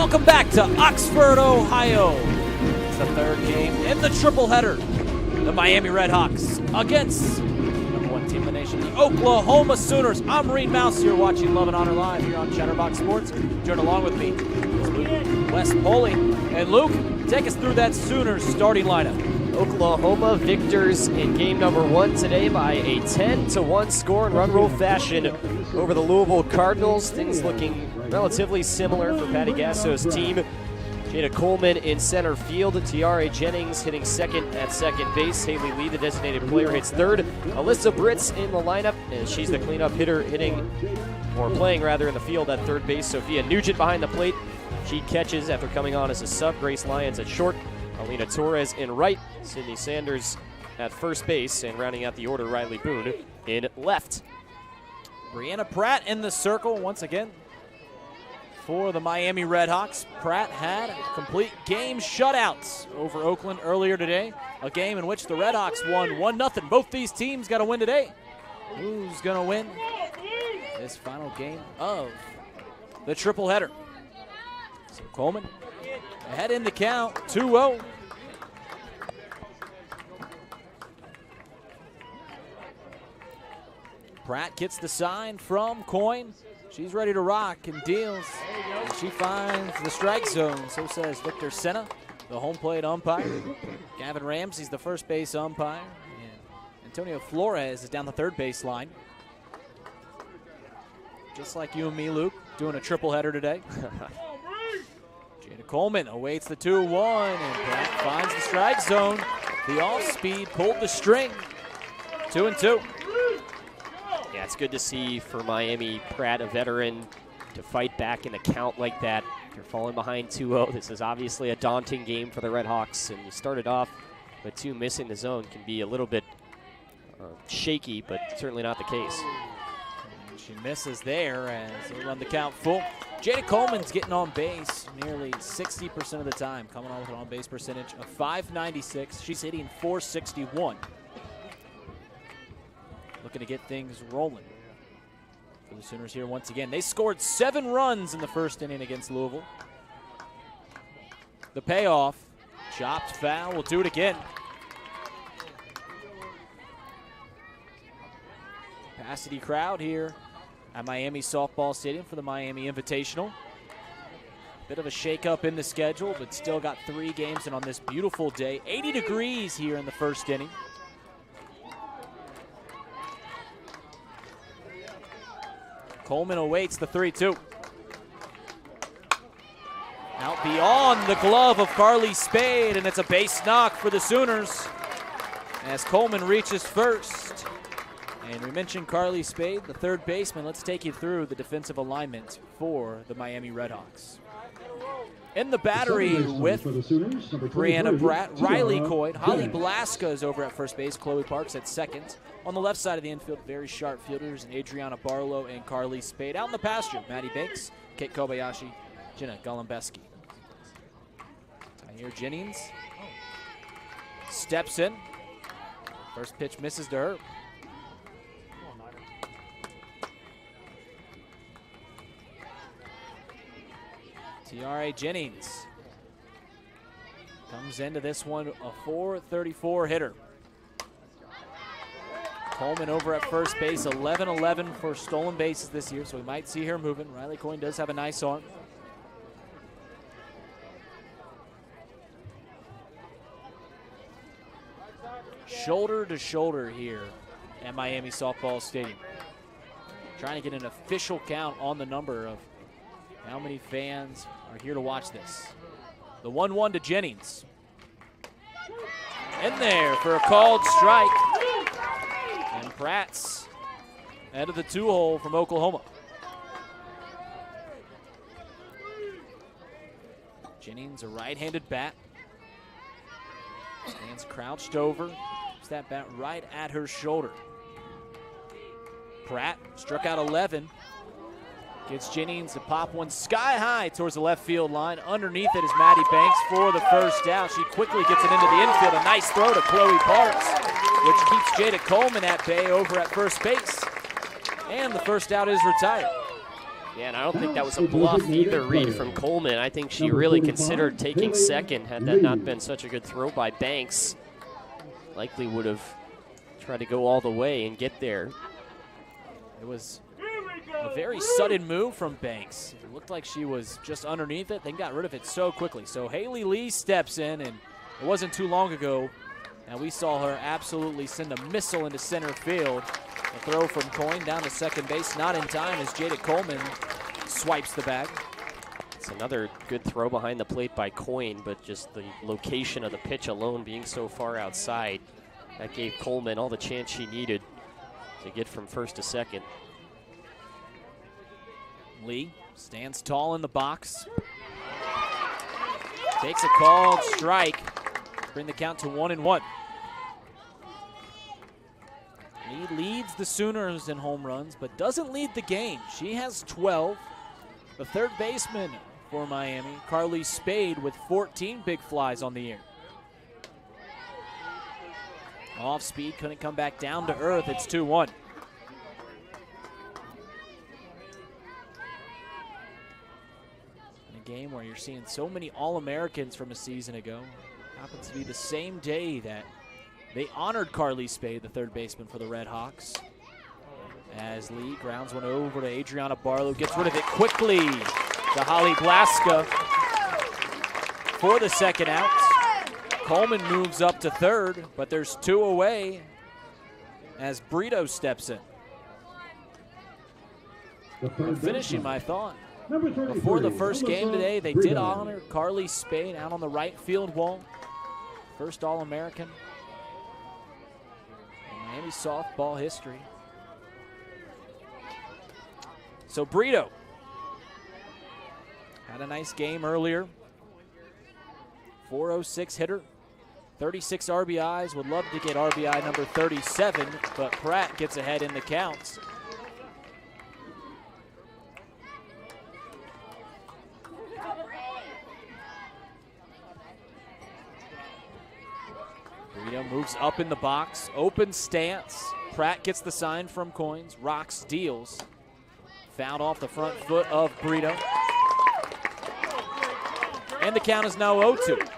Welcome back to Oxford, Ohio. It's the third game in the triple header. The Miami RedHawks against number one team in the nation, the Oklahoma Sooners. I'm Reed Mouse here watching Love and Honor Live here on Chatterbox Sports. Join along with me is Luke, Wes Poley, and Luke, take us through that Sooners starting lineup. Oklahoma victors in game number one today by a 10-1 score in run rule fashion over the Louisville Cardinals. Things looking relatively similar for Patty Gasso's team. Jada Coleman in center field. Tiare Jennings hitting second at second base. Haley Lee, the designated player, hits third. Alyssa Britz in the lineup, and she's the cleanup hitter playing in the field at third base. Sophia Nugent behind the plate. She catches after coming on as a sub. Grace Lyons at short. Alina Torres in right. Sydney Sanders at first base. And rounding out the order, Riley Boone in left. Brianna Pratt in the circle once again for the Miami RedHawks. Pratt had complete game shutouts over Oakland earlier today, a game in which the RedHawks won 1-0. Both these teams got to win today. Who's going to win this final game of the triple header? So Coleman ahead in the count, 2-0. Pratt gets the sign from Coyne. She's ready to rock and deals. And she finds the strike zone. So says Victor Senna, the home plate umpire. Gavin Ramsey's the first base umpire. And Antonio Flores is down the third base line. Just like you and me, Luke, doing a triple header today. Jada Coleman awaits the 2-1, and Pratt finds the strike zone. The off-speed pulled the string. 2-2. Yeah, it's good to see for Miami. Pratt, a veteran, to fight back in the count like that. If you're falling behind 2-0, this is obviously a daunting game for the RedHawks. And you started off with two missing the zone. Can be a little bit shaky, but certainly not the case. And she misses there as they run the count full. Jada Coleman's getting on base nearly 60% of the time, coming on with an on-base percentage of .596. She's hitting .461. Looking to get things rolling for the Sooners here once again. They scored 7 runs in the first inning against Louisville. The payoff, chopped foul, will do it again. Capacity crowd here at Miami Softball Stadium for the Miami Invitational. Bit of a shake-up in the schedule, but still got 3 games in on this beautiful day. 80 degrees here in the first inning. Coleman awaits the 3-2. Out beyond the glove of Carly Spade, and it's a base knock for the Sooners as Coleman reaches first. And we mentioned Carly Spade, the third baseman. Let's take you through the defensive alignment for the Miami RedHawks. In the battery with Brianna Pratt, Riley Coyne, Holly Blaska is over at first base, Chloe Parks at second. On the left side of the infield, very sharp fielders, Adriana Barlow and Carly Spade. Out in the pasture, Maddie Banks, Kate Kobayashi, Jenna Golembeski. Here Jennings steps in. First pitch misses to her. Tiare Jennings comes into this one a .434 hitter. Coleman over at first base, 11-11 for stolen bases this year, so we might see her moving. Riley Coyne does have a nice arm. Shoulder to shoulder here at Miami Softball Stadium. Trying to get an official count on the number of how many fans are here to watch this. The 1-1 to Jennings. In there for a called strike. And Pratt's out of the 2-hole from Oklahoma. Jennings, a right-handed bat. Stands crouched over. Puts that bat right at her shoulder. Pratt struck out 11. Gets Jennings to pop one sky high towards the left field line. Underneath it is Maddie Banks for the first out. She quickly gets it into the infield. A nice throw to Chloe Parks, which keeps Jada Coleman at bay over at first base. And the first out is retired. Yeah, and I don't think that was a bluff either, Reed, from Coleman. I think she really considered taking second had that not been such a good throw by Banks. Likely would have tried to go all the way and get there. It was a very sudden move from Banks. It looked like she was just underneath it, then got rid of it so quickly. So Haley Lee steps in, and it wasn't too long ago, and we saw her absolutely send a missile into center field. A throw from Coyne down to second base, not in time as Jada Coleman swipes the bag. It's another good throw behind the plate by Coyne, but just the location of the pitch alone being so far outside, that gave Coleman all the chance she needed to get from first to second. Lee stands tall in the box. Takes a called strike. Bring the count to 1-1. Lee leads the Sooners in home runs, but doesn't lead the game. She has 12. The third baseman for Miami, Carly Spade, with 14 big flies on the year. Off speed, couldn't come back down to earth. It's 2-1. In a game where you're seeing so many All-Americans from a season ago, happens to be the same day that they honored Carly Spade, the third baseman for the RedHawks. As Lee grounds one over to Adriana Barlow, gets rid of it quickly to Holly Blaska for the second out. Coleman moves up to third, but there's two away as Brito steps in. I'm finishing my thought. Before the first game today, they did honor Carly Spade out on the right field wall. First All-American in Miami softball history. So Brito had a nice game earlier. 406 hitter, 36 RBIs. Would love to get RBI number 37, but Pratt gets ahead in the counts. Brito moves up in the box, open stance. Pratt gets the sign from Coynes. Rocks deals. Fouled off the front foot of Brito. And the count is now 0-2.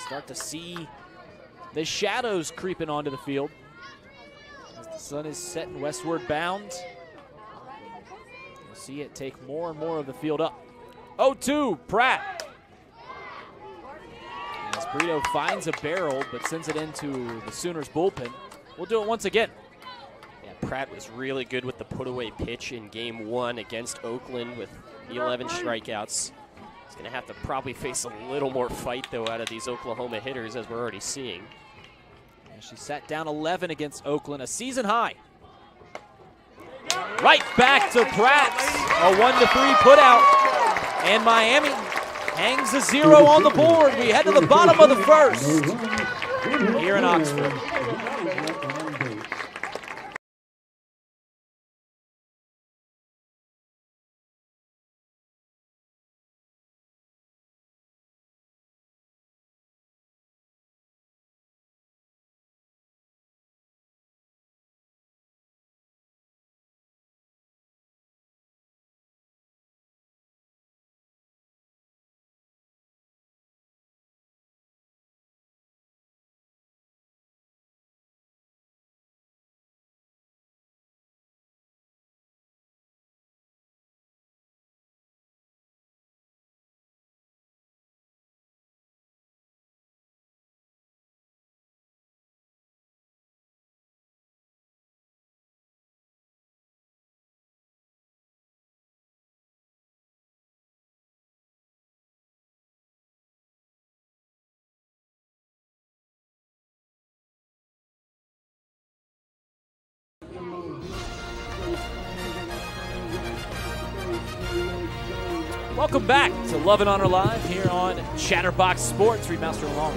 Start to see the shadows creeping onto the field as the sun is setting westward bound. You'll see it take more and more of the field up. 0-2, Pratt. As Brito finds a barrel but sends it into the Sooners bullpen. We'll do it once again. Yeah, Pratt was really good with the put-away pitch in Game 1 against Oakland with the 11 strikeouts. He's going to have to probably face a little more fight, though, out of these Oklahoma hitters, as we're already seeing. And she sat down 11 against Oakland, a season high. Right back to Pratt. A 1-3 put out. And Miami hangs a 0 on the board. We head to the bottom of the first here in Oxford. Welcome back to Love and Honor Live here on Chatterbox Sports. Reed Master along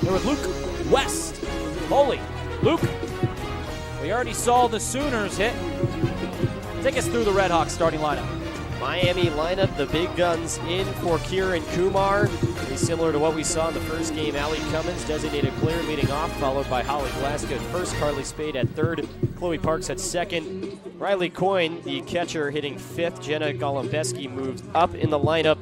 here with Luke West. Holy, Luke, we already saw the Sooners hit. Take us through the RedHawks starting lineup. Miami lineup, the big guns in for Kieran Kumar. Very similar to what we saw in the first game. Allie Cummins, designated player, leading off, followed by Holly Blaska at first, Carly Spade at third, Chloe Parks at second. Riley Coyne, the catcher, hitting fifth. Jenna Golombeski moved up in the lineup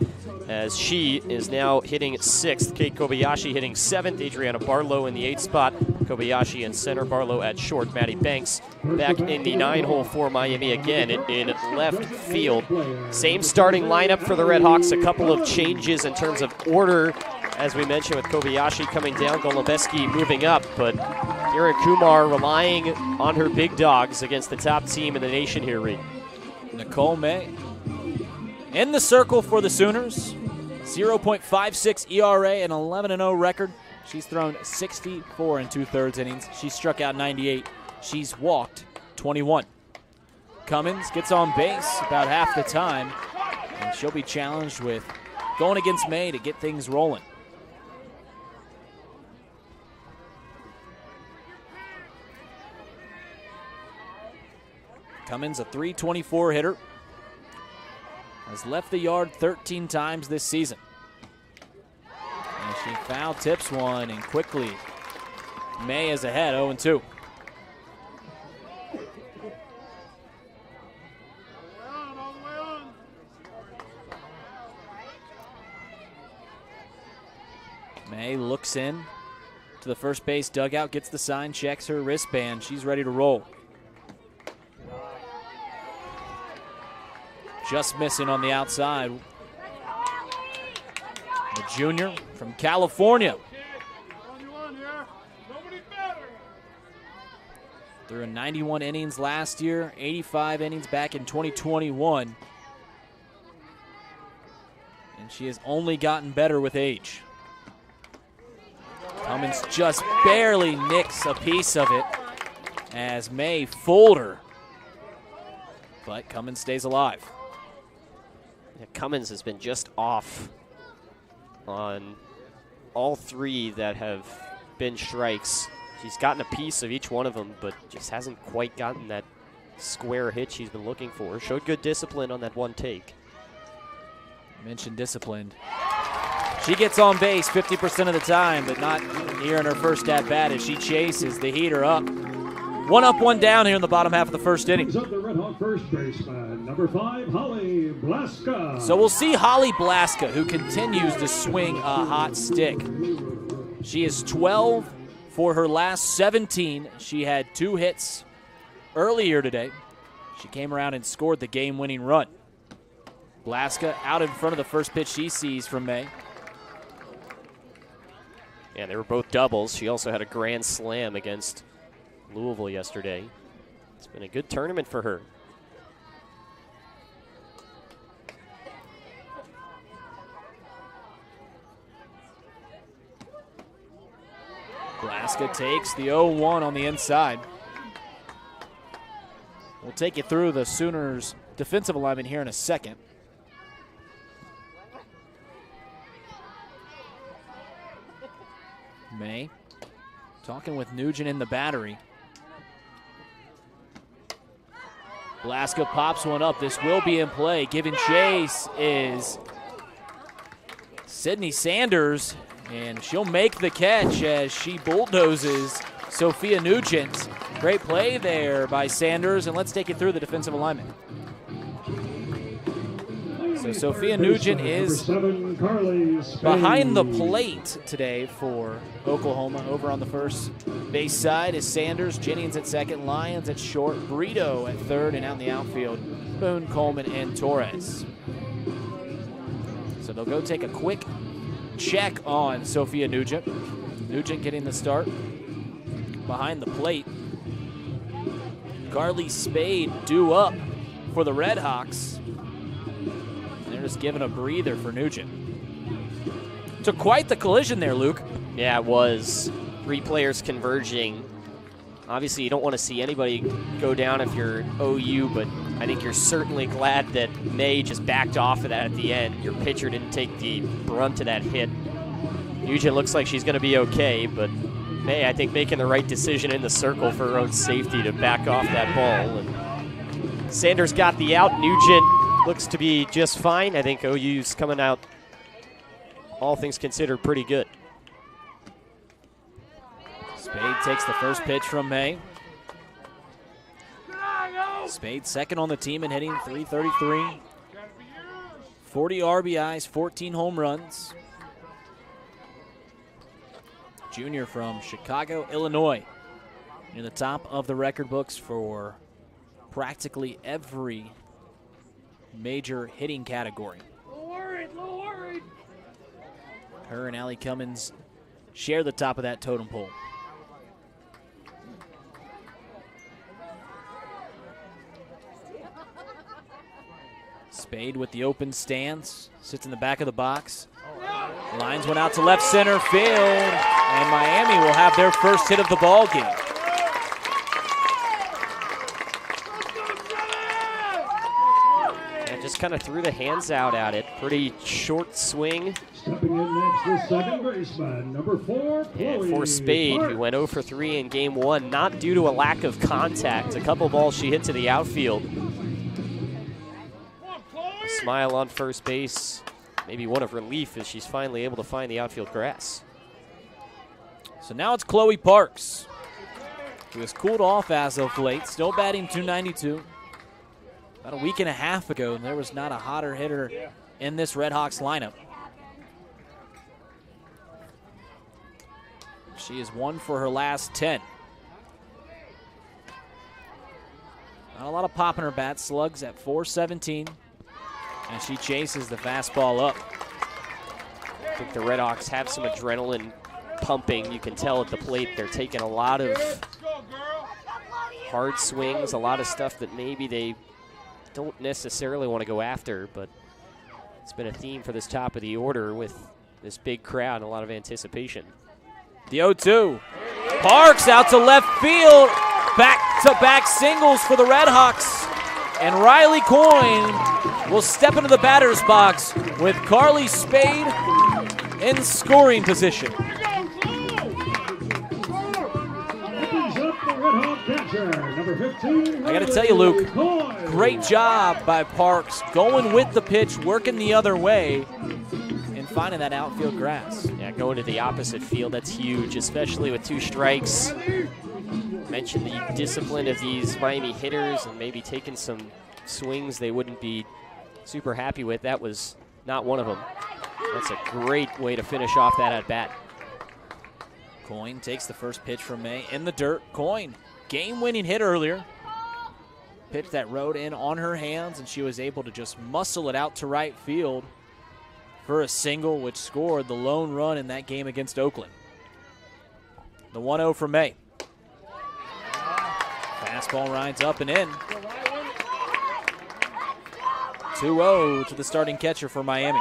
as she is now hitting sixth. Kate Kobayashi hitting seventh. Adriana Barlow in the eighth spot. Kobayashi in center, Barlow at short. Maddie Banks back in the 9-hole for Miami again in left field. Same starting lineup for the RedHawks. A couple of changes in terms of order, as we mentioned, with Kobayashi coming down, Golombeski moving up, but Kieran Kumar relying on her big dogs against the top team in the nation here, Reed. Nicole May in the circle for the Sooners. 0.56 ERA and 11-0 record. She's thrown 64 and 2/3 innings. She's struck out 98. She's walked 21. Cummins gets on base about half the time, and she'll be challenged with going against May to get things rolling. Cummins, a .324 hitter, has left the yard 13 times this season. And she foul tips one, and quickly May is ahead, 0-2. May looks in to the first base dugout, gets the sign, checks her wristband. She's ready to roll. Just missing on the outside. The junior from California. Threw in 91 innings last year, 85 innings back in 2021. And she has only gotten better with age. Cummins just barely nicks a piece of it as May fooled her. But Cummins stays alive. Yeah, Cummins has been just off on all three that have been strikes. She's gotten a piece of each one of them, but just hasn't quite gotten that square hit she's been looking for. Showed good discipline on that one take. Mentioned disciplined. She gets on base 50% of the time, but not here in her first at-bat as she chases the heater up. One up, one down here in the bottom half of the first inning. Up the RedHawk first baseman, number 5, Holly Blaska. So we'll see Holly Blaska, who continues to swing a hot stick. She is 12 for her last 17. She had 2 hits earlier today. She came around and scored the game-winning run. Blaska out in front of the first pitch she sees from May. Yeah, they were both doubles. She also had a grand slam against Louisville yesterday. It's been a good tournament for her. Blaska takes the 0-1 on the inside. We'll take you through the Sooners' defensive alignment here in a second. May talking with Nugent in the battery. Blaska pops one up. This will be in play. Giving chase is Sydney Sanders, and she'll make the catch as she bulldozes Sophia Nugent. Great play there by Sanders, and let's take you through the defensive alignment. So Sophia Nugent is behind the plate today for Oklahoma. Over on the first base side is Sanders, Jennings at second, Lyons at short, Brito at third, and out in the outfield, Boone, Coleman, and Torres. So they'll go take a quick check on Sophia Nugent. Nugent getting the start behind the plate. Carly Spade due up for the RedHawks. They're just giving a breather for Nugent. Took quite the collision there, Luke. Yeah, it was. 3 players converging. Obviously, you don't want to see anybody go down if you're OU, but I think you're certainly glad that May just backed off of that at the end. Your pitcher didn't take the brunt of that hit. Nugent looks like she's going to be okay, but May, I think, making the right decision in the circle for her own safety to back off that ball. And Sanders got the out. Nugent looks to be just fine. I think OU's coming out, all things considered, pretty good. Spade takes the first pitch from May. Spade second on the team and hitting .333. 40 RBIs, 14 home runs. Junior from Chicago, Illinois. Near the top of the record books for practically every major hitting category. Her and Allie Cummins share the top of that totem pole. Spade with the open stance, sits in the back of the box. Lines one out to left center field, and Miami will have their first hit of the ball game. And just kind of threw the hands out at it. Pretty short swing. Stepping in next is second baseman, number 4, And for Spade, who went 0 for 3 in game 1, not due to a lack of contact. A couple balls she hit to the outfield. A smile on first base. Maybe one of relief as she's finally able to find the outfield grass. So now it's Chloe Parks, who has cooled off as of late, still batting .292. About a week and a half ago, there was not a hotter hitter in this RedHawks lineup. She is 1 for her last 10. Not a lot of pop in her bat, slugs at .417. And she chases the fastball up. I think the RedHawks have some adrenaline pumping. You can tell at the plate they're taking a lot of hard swings, a lot of stuff that maybe they don't necessarily want to go after, but it's been a theme for this top of the order with this big crowd and a lot of anticipation. The 0-2. Parks out to left field. Back-to-back singles for the RedHawks. And Riley Coyne will step into the batter's box with Carly Spade in scoring position. I got to tell you, Luke, great job by Parks going with the pitch, working the other way, and finding that outfield grass. Yeah, going to the opposite field, that's huge, especially with 2 strikes. Mentioned the discipline of these Miami hitters and maybe taking some swings they wouldn't be super happy with. That was not one of them. That's a great way to finish off that at-bat. Coyne takes the first pitch from May in the dirt. Coyne, game-winning hit earlier. Pitch that rode in on her hands, and she was able to just muscle it out to right field for a single, which scored the lone run in that game against Oakland. The 1-0 from May. Fastball rides up and in. 2-0 to the starting catcher for Miami.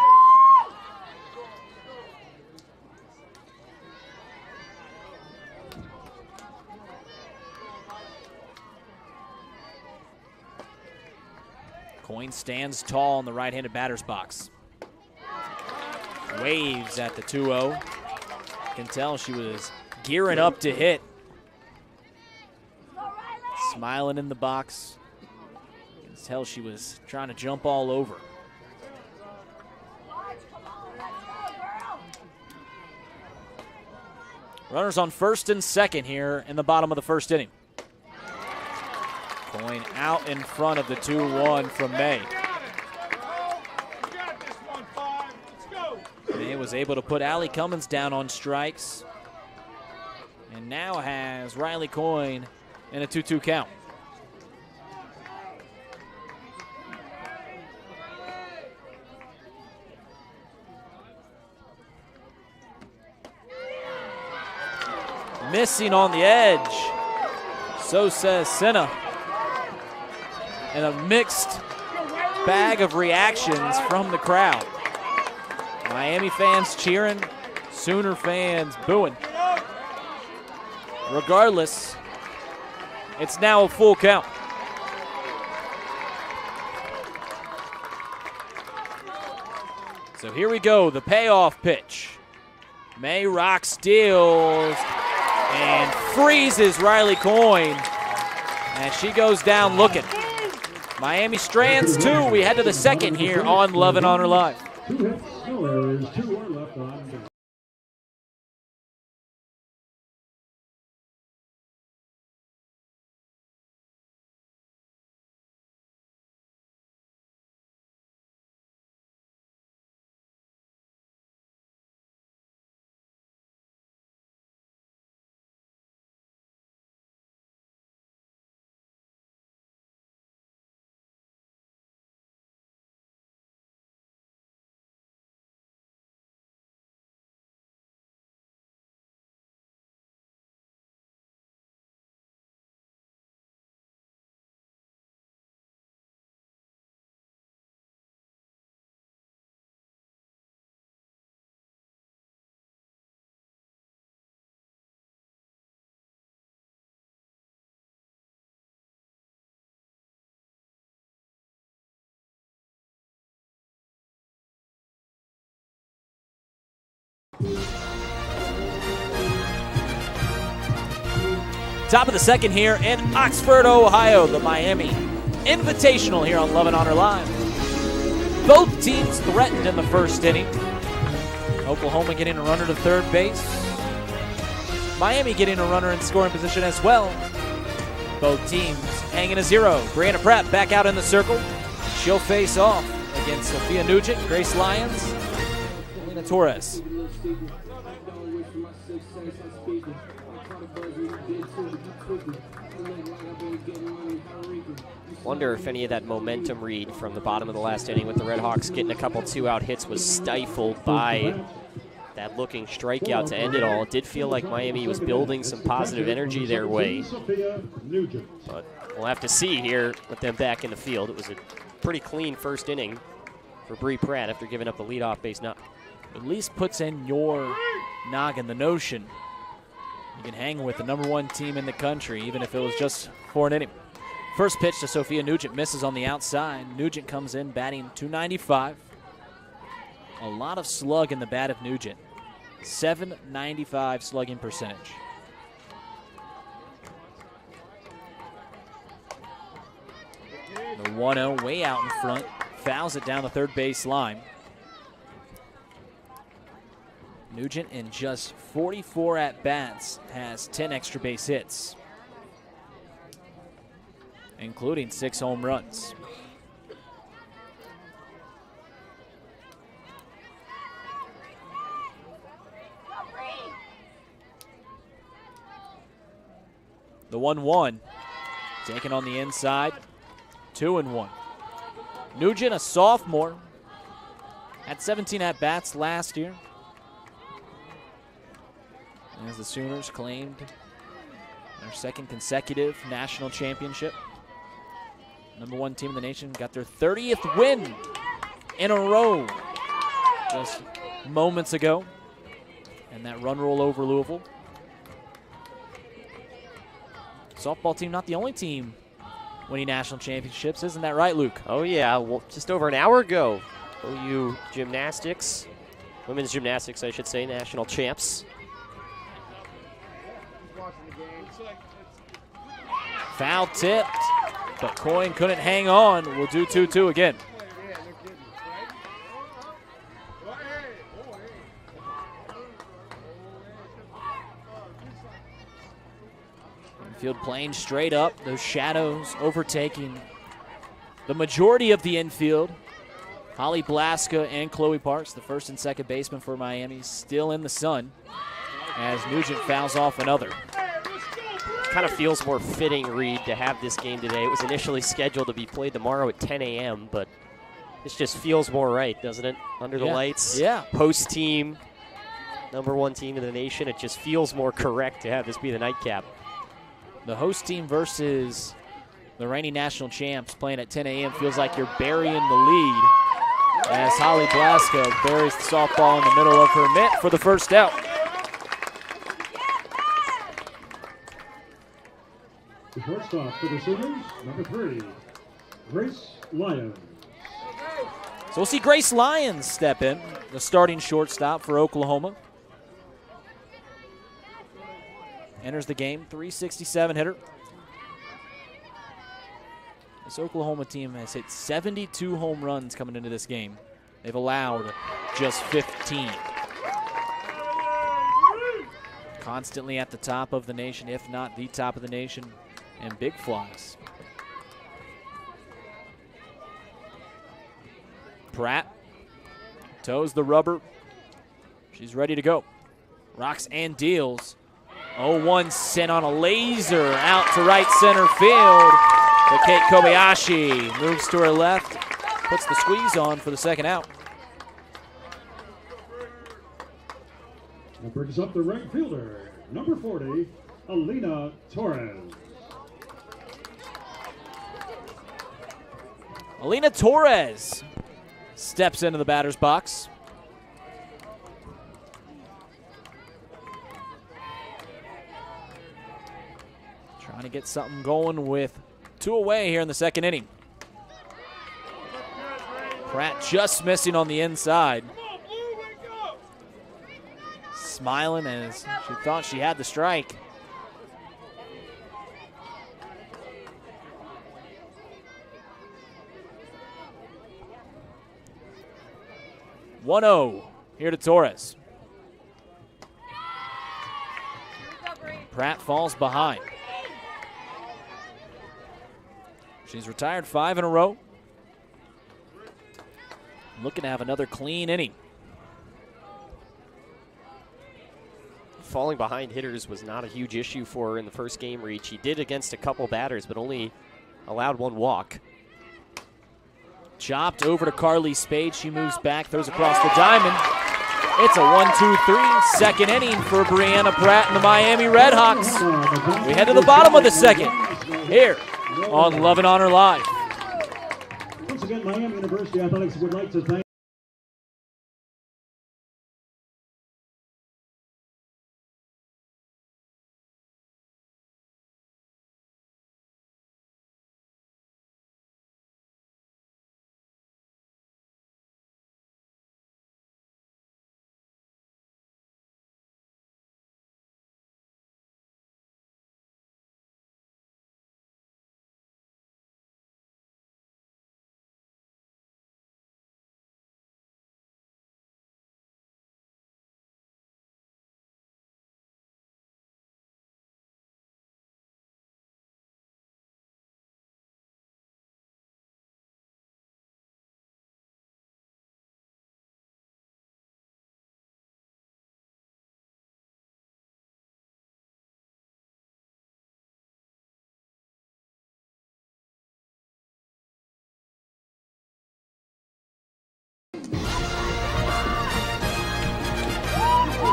Coyne stands tall in the right-handed batter's box. Waves at the 2-0. Can tell she was gearing up to hit. Smiling in the box. You can tell she was trying to jump all over. Runners on first and second here in the bottom of the first inning. Coyne out in front of the 2-1 from May. May was able to put Allie Cummins down on strikes. And now has Riley Coyne in a 2-2 count. Missing on the edge. So says Senna. And a mixed bag of reactions from the crowd. Miami fans cheering, Sooner fans booing. Regardless, it's now a full count. So here we go, the payoff pitch. May rock steals and freezes Riley Coyne. And she goes down looking. Miami strands 2. We head to the second here on Love and Honor Live. 2 hits, no errors, 2 are left on base. Top of the second here in Oxford, Ohio, the Miami Invitational here on Love and Honor Live. Both teams threatened in the first inning. Oklahoma getting a runner to third base. Miami getting a runner in scoring position as well. Both teams hanging a 0. Brianna Pratt back out in the circle. She'll face off against Sophia Nugent, Grace Lyons, Lena Torres. Wonder if any of that momentum read from the bottom of the last inning with the RedHawks getting a couple 2-out hits was stifled by that looking strikeout to end it all. It did feel like Miami was building some positive energy their way, but we'll have to see here with them back in the field. It was a pretty clean first inning for Bree Pratt after giving up the leadoff base knock. At least puts in your noggin the notion you can hang with the #1 team in the country, even if it was just for an inning. First pitch to Sophia Nugent misses on the outside. Nugent comes in batting .295. A lot of slug in the bat of Nugent. .795 slugging percentage. The 1-0 way out in front. Fouls it down the third base line. Nugent in just 44 at-bats has 10 extra base hits, including 6 home runs. The 1-1 taken on the inside, 2-1. Nugent, a sophomore, had 17 at-bats last year, as the Sooners claimed their second consecutive national championship. #1 team in the nation got their 30th win in a row just moments ago, and that run roll over Louisville. Softball team not the only team winning national championships, isn't that right, Luke? Oh yeah, well, just over an hour ago, OU gymnastics, women's gymnastics I should say, national champs. Foul tipped, but Coyne couldn't hang on. We'll do 2-2 again. Infield playing straight up, those shadows overtaking the majority of the infield. Holly Blaska and Chloe Parks, the first and second baseman for Miami, still in the sun as Nugent fouls off another. Kind of feels more fitting, Reed, to have this game today. It was initially scheduled to be played tomorrow at 10 a.m., but this just feels more right, doesn't it? Under the lights, host team, #1 team in the nation. It just feels more correct to have this be the nightcap. The host team versus the reigning national champs playing at 10 a.m. feels like you're burying the lead as Holly Blaska buries the softball in the middle of her mitt for the first out. The shortstop for the Sooners, #3, Grace Lyons. So we'll see Grace Lyons step in, the starting shortstop for Oklahoma. Enters the game, .367 hitter. This Oklahoma team has hit 72 home runs coming into this game. They've allowed just 15. Constantly at the top of the nation, if not the top of the nation, and big flies. Pratt toes the rubber. She's ready to go. Rocks and deals. 0-1 sent on a laser out to right center field. But Kate Kobayashi moves to her left, puts the squeeze on for the second out. That brings up the right fielder, number 40, Alina Torres. Alina Torres steps into the batter's box. Trying to get something going with 2 away here in the second inning. Pratt just missing on the inside. Smiling as she thought she had the strike. (1-0) here to Torres. Pratt falls behind. She's retired 5 in a row. Looking to have another clean inning. Falling behind hitters was not a huge issue for her in the first game read. She did against a couple batters, but only allowed 1 walk. Chopped over to Carly Spade. She moves back, throws across the diamond. It's a 1-2-3 second inning for Brianna Pratt and the Miami RedHawks. We head to the bottom of the second here on Love and Honor Live. Once again, Miami University Athletics would like to thank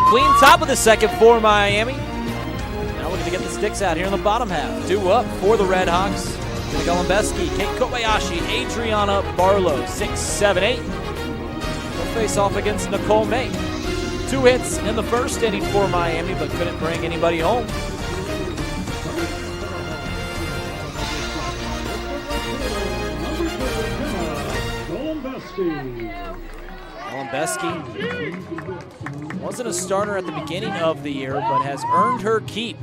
Clean top of the second for Miami. Now looking to get the sticks out here in the bottom half. 2 up for the RedHawks. Golumbesky, Kate Kobayashi, Adriana Barlow, 6, 7, 8. They'll face off against Nicole May. 2 hits in the first inning for Miami, but couldn't bring anybody home. Golumbesky wasn't a starter at the beginning of the year, but has earned her keep.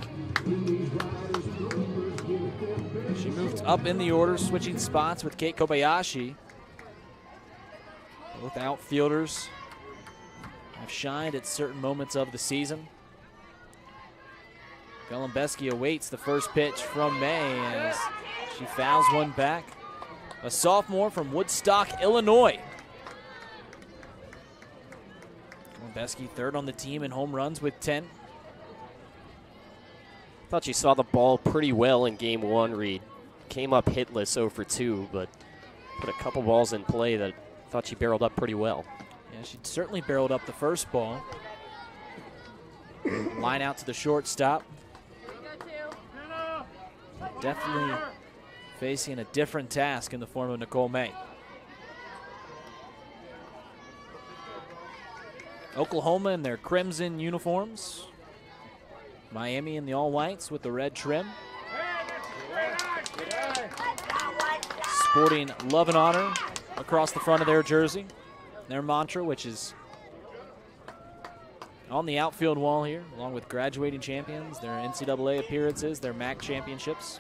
She moved up in the order, switching spots with Kate Kobayashi. Both outfielders have shined at certain moments of the season. Golumbesky awaits the first pitch from May as she fouls one back. A sophomore from Woodstock, Illinois. Golumbesky third on the team in home runs with 10. Thought she saw the ball pretty well in game 1, Reed. Came up hitless 0 for 2, but put a couple balls in play that thought she barreled up pretty well. Yeah, she certainly barreled up the first ball. Line out to the shortstop. Definitely facing a different task in the form of Nicole May. Oklahoma in their crimson uniforms. Miami in the all-whites with the red trim. Sporting love and honor across the front of their jersey. Their mantra, which is on the outfield wall here, along with graduating champions, their NCAA appearances, their MAC championships.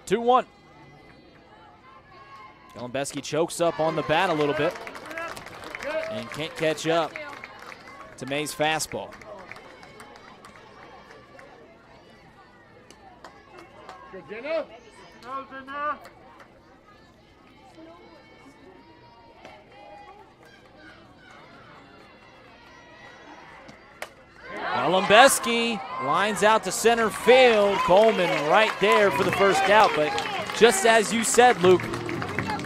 2-1. Golembeski chokes up on the bat a little bit and can't catch up to May's fastball. Golembeski lines out to center field. Coleman right there for the first out, but just as you said, Luke,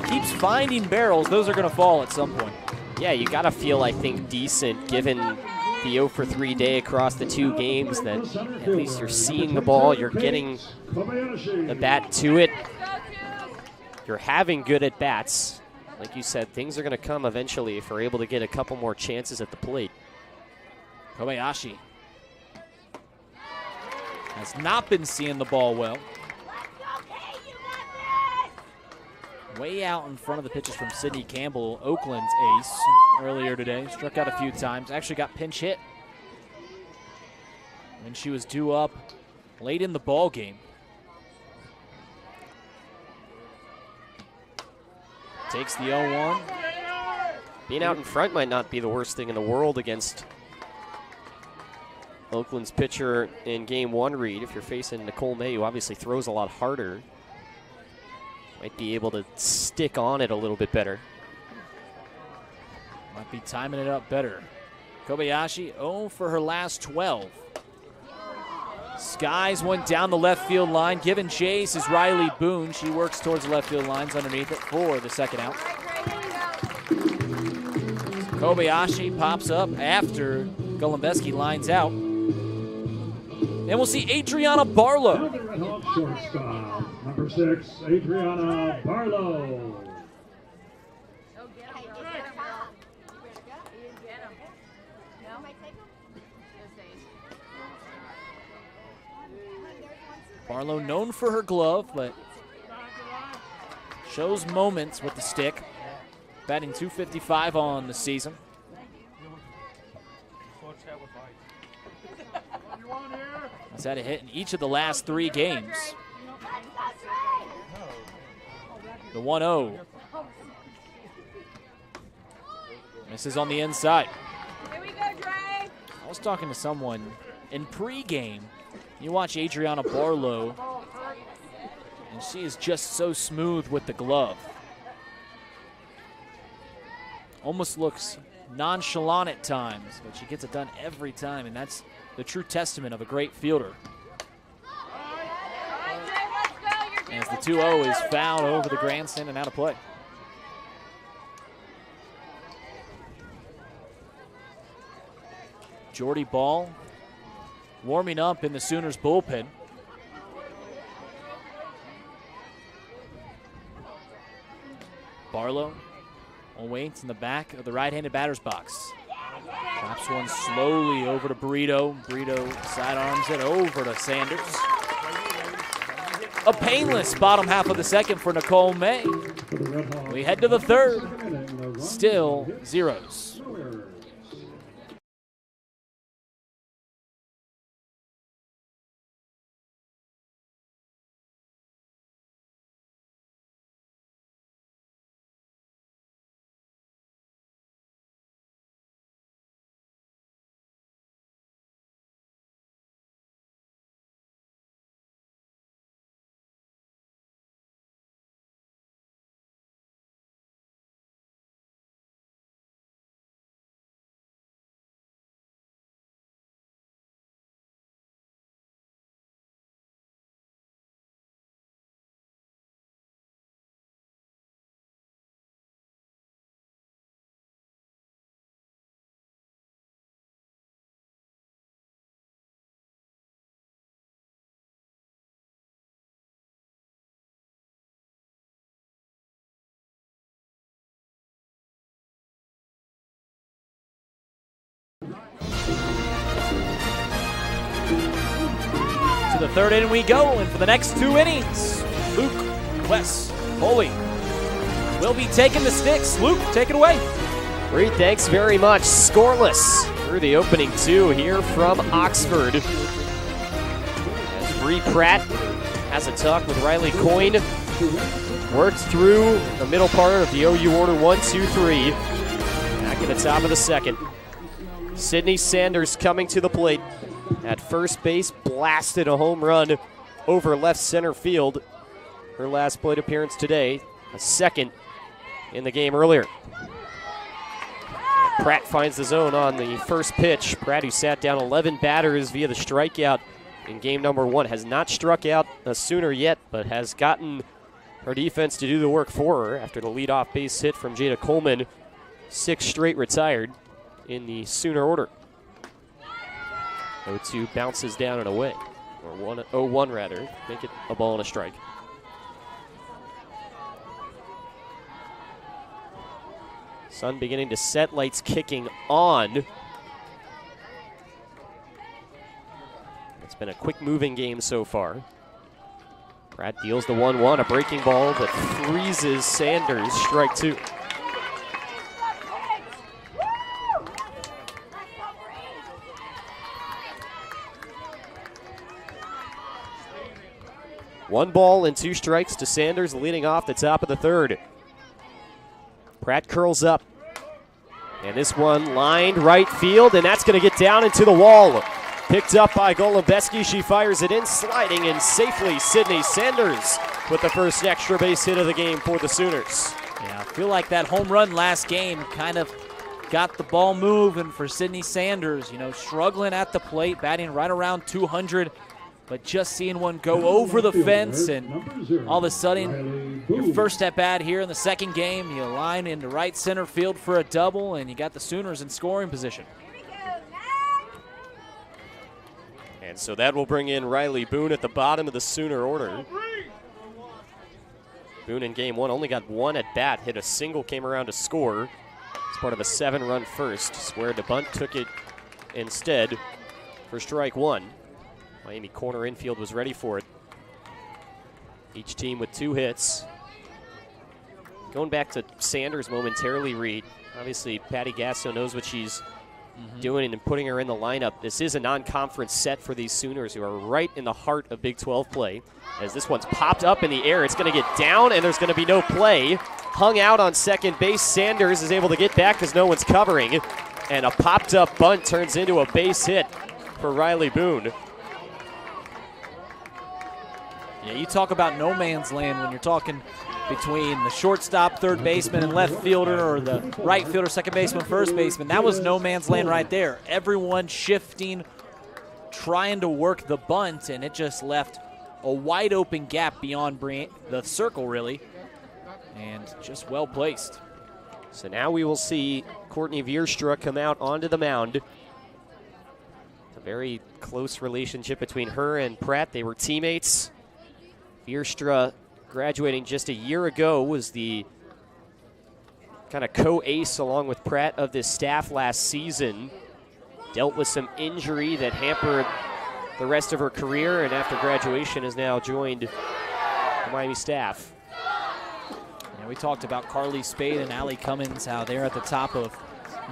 keeps finding barrels. Those are going to fall at some point. Yeah, you got to feel, I think, decent given the 0 for 3 day across the 2 games that at least you're seeing the ball, you're getting the bat to it, you're having good at-bats. Like you said, things are going to come eventually if we're able to get a couple more chances at the plate. Kobayashi has not been seeing the ball well. Way out in front of the pitches from Sidney Campbell, Oakland's ace, earlier today. Struck out a few times. Actually got pinch hit when she was due up late in the ball game. Takes the 0-1. Being out in front might not be the worst thing in the world against Oakland's pitcher in Game 1, Reed. If you're facing Nicole May, who obviously throws a lot harder, might be able to stick on it a little bit better. Might be timing it up better. Kobayashi 0 for her last 12. Skies one down the left field line. Giving chase is Riley Boone. She works towards the left field lines underneath it for the second out. Kobayashi pops up after Golembeski lines out. And we'll see Adriana Barlow. RedHawks shortstop, number 6, Adriana Barlow. Barlow known for her glove, but shows moments with the stick. Batting .255 on the season. Has had a hit in each of the last 3 games. The 1-0. Misses on the inside. Here we go, Dre. I was talking to someone in pregame. You watch Adriana Barlow, and she is just so smooth with the glove. Almost looks nonchalant at times, but she gets it done every time, and that's the true testament of a great fielder. As the 2-0 is fouled over the grandstand and out of play. Jordy Ball warming up in the Sooners bullpen. Barlow awaits in the back of the right-handed batter's box. Drops one slowly over to Brito. Brito sidearms it over to Sanders. A painless bottom half of the second for Nicole May. We head to the third. Still zeros. To the third inning we go, and for the next 2 innings, Luke, Wes, Foley will be taking the sticks. Luke, take it away. Reed, thanks very much. Scoreless through the opening 2 here from Oxford. As Bree Pratt has a talk with Riley Coyne. Worked through the middle part of the OU order 1, 2, 3. Back at the top of the second. Sydney Sanders coming to the plate. At first base, blasted a home run over left center field. Her last plate appearance today, a second in the game earlier. And Pratt finds the zone on the first pitch. Pratt, who sat down 11 batters via the strikeout in game number 1, has not struck out a Sooner yet, but has gotten her defense to do the work for her after the leadoff base hit from Jada Coleman. 6 straight retired in the Sooner order. 0-2 bounces down and away, or 0-1 rather, make it a ball and a strike. Sun beginning to set, lights kicking on. It's been a quick moving game so far. Pratt deals the 1-1, a breaking ball that freezes Sanders, strike 2. One ball and 2 strikes to Sanders, leading off the top of the third. Pratt curls up. And this one lined right field, and that's going to get down into the wall. Picked up by Golubeski. She fires it in, sliding in safely. Sydney Sanders with the first extra base hit of the game for the Sooners. Yeah, I feel like that home run last game kind of got the ball moving for Sydney Sanders. You know, struggling at the plate, batting right around 200. But just seeing one go over the fence, and all of a sudden, your first at bat here in the second game, you line into right center field for a double, and you got the Sooners in scoring position. And so that will bring in Riley Boone at the bottom of the Sooner order. Boone in game 1 only got 1 at bat, hit a single, came around to score. It's part of a 7-run first. Squared to bunt, took it instead for strike 1. Miami corner infield was ready for it. Each team with 2 hits. Going back to Sanders momentarily, Reed. Obviously, Patty Gasso knows what she's doing and putting her in the lineup. This is a non-conference set for these Sooners, who are right in the heart of Big 12 play. As this one's popped up in the air, it's going to get down, and there's going to be no play. Hung out on second base. Sanders is able to get back because no one's covering. And a popped-up bunt turns into a base hit for Riley Boone. Yeah, you talk about no man's land when you're talking between the shortstop, third baseman, and left fielder, or the right fielder, second baseman, first baseman. That was no man's land right there. Everyone shifting, trying to work the bunt, and it just left a wide open gap beyond the circle, really, and just well placed. So now we will see Courtney Vierstra come out onto the mound. A very close relationship between her and Pratt. They were teammates. Vierstra, graduating just a year ago, was the kind of co-ace along with Pratt of this staff last season. Dealt with some injury that hampered the rest of her career, and after graduation has now joined the Miami staff. Yeah, we talked about Carly Spade and Allie Cummins, how they're at the top of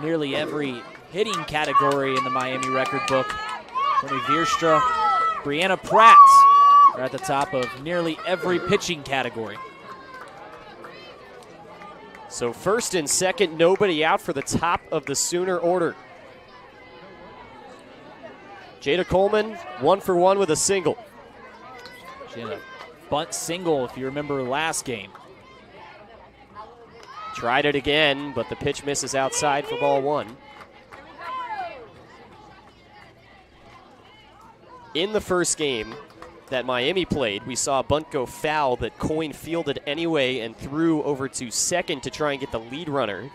nearly every hitting category in the Miami record book. Tony Vierstra, Brianna Pratt are at the top of nearly every pitching category. So first and second, nobody out for the top of the Sooner order. Jada Coleman, 1 for 1 with a single. She had a bunt single, if you remember last game. Tried it again, but the pitch misses outside for ball 1. In the first game that Miami played, we saw a bunt go foul that Coyne fielded anyway and threw over to second to try and get the lead runner.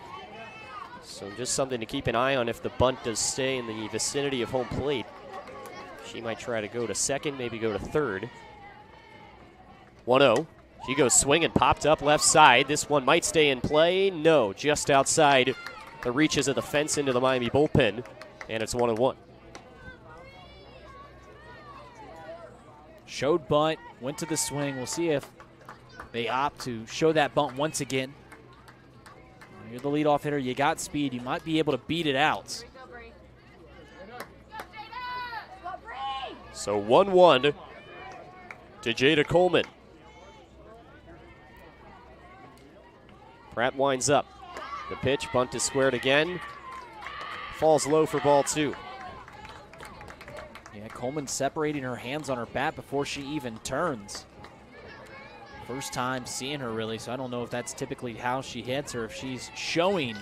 So just something to keep an eye on if the bunt does stay in the vicinity of home plate. She might try to go to second, maybe go to third. 1-0. She goes swinging, popped up left side. This one might stay in play. No, just outside the reaches of the fence into the Miami bullpen, and it's 1-1. Showed bunt, went to the swing. We'll see if they opt to show that bunt once again. You're the leadoff hitter. You got speed. You might be able to beat it out. So 1-1 to Jada Coleman. Pratt winds up. The pitch, bunt is squared again. Falls low for ball 2. Yeah, Coleman separating her hands on her bat before she even turns. First time seeing her really, so I don't know if that's typically how she hits or if she's showing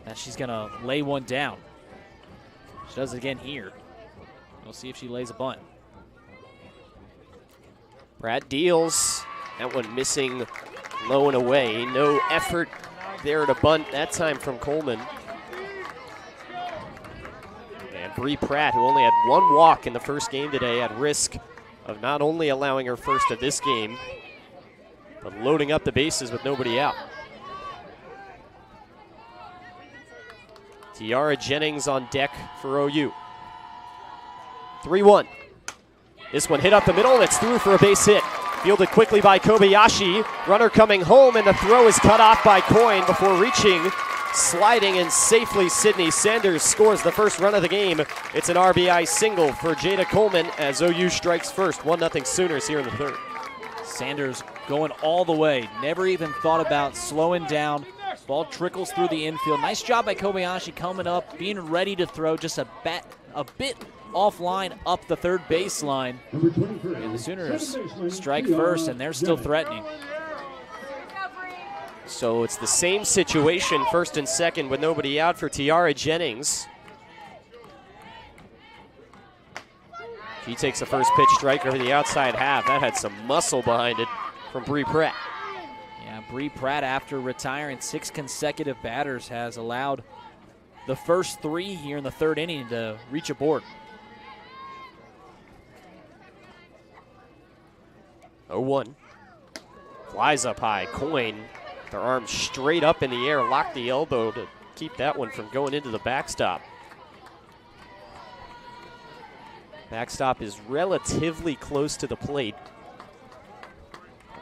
that she's gonna lay one down. She does it again here. We'll see if she lays a bunt. Pratt deals. That one missing low and away. No effort there to bunt that time from Coleman. And Bree Pratt, who only had 1 walk in the first game today, at risk of not only allowing her first of this game, but loading up the bases with nobody out. Tiara Jennings on deck for OU. 3-1. This one hit up the middle, and it's through for a base hit. Fielded quickly by Kobayashi. Runner coming home, and the throw is cut off by Coyne before reaching, sliding, and safely Sydney Sanders scores the first run of the game. It's an RBI single for Jada Coleman as OU strikes first. 1-0 Sooners here in the third. Sanders going all the way. Never even thought about slowing down. Ball trickles through the infield. Nice job by Kobayashi coming up, being ready to throw, just a bit offline up the third baseline. And the Sooners strike first, and they're still threatening. So it's the same situation, first and second, with nobody out for Tiara Jennings. She takes the first pitch strike over the outside half. That had some muscle behind it from Bree Pratt. Yeah, Bree Pratt, after retiring 6 consecutive batters, has allowed the first 3 here in the third inning to reach a board. 0-1. Flies up high. Coyne, their arms straight up in the air, locked the elbow to keep that one from going into the backstop. Backstop is relatively close to the plate.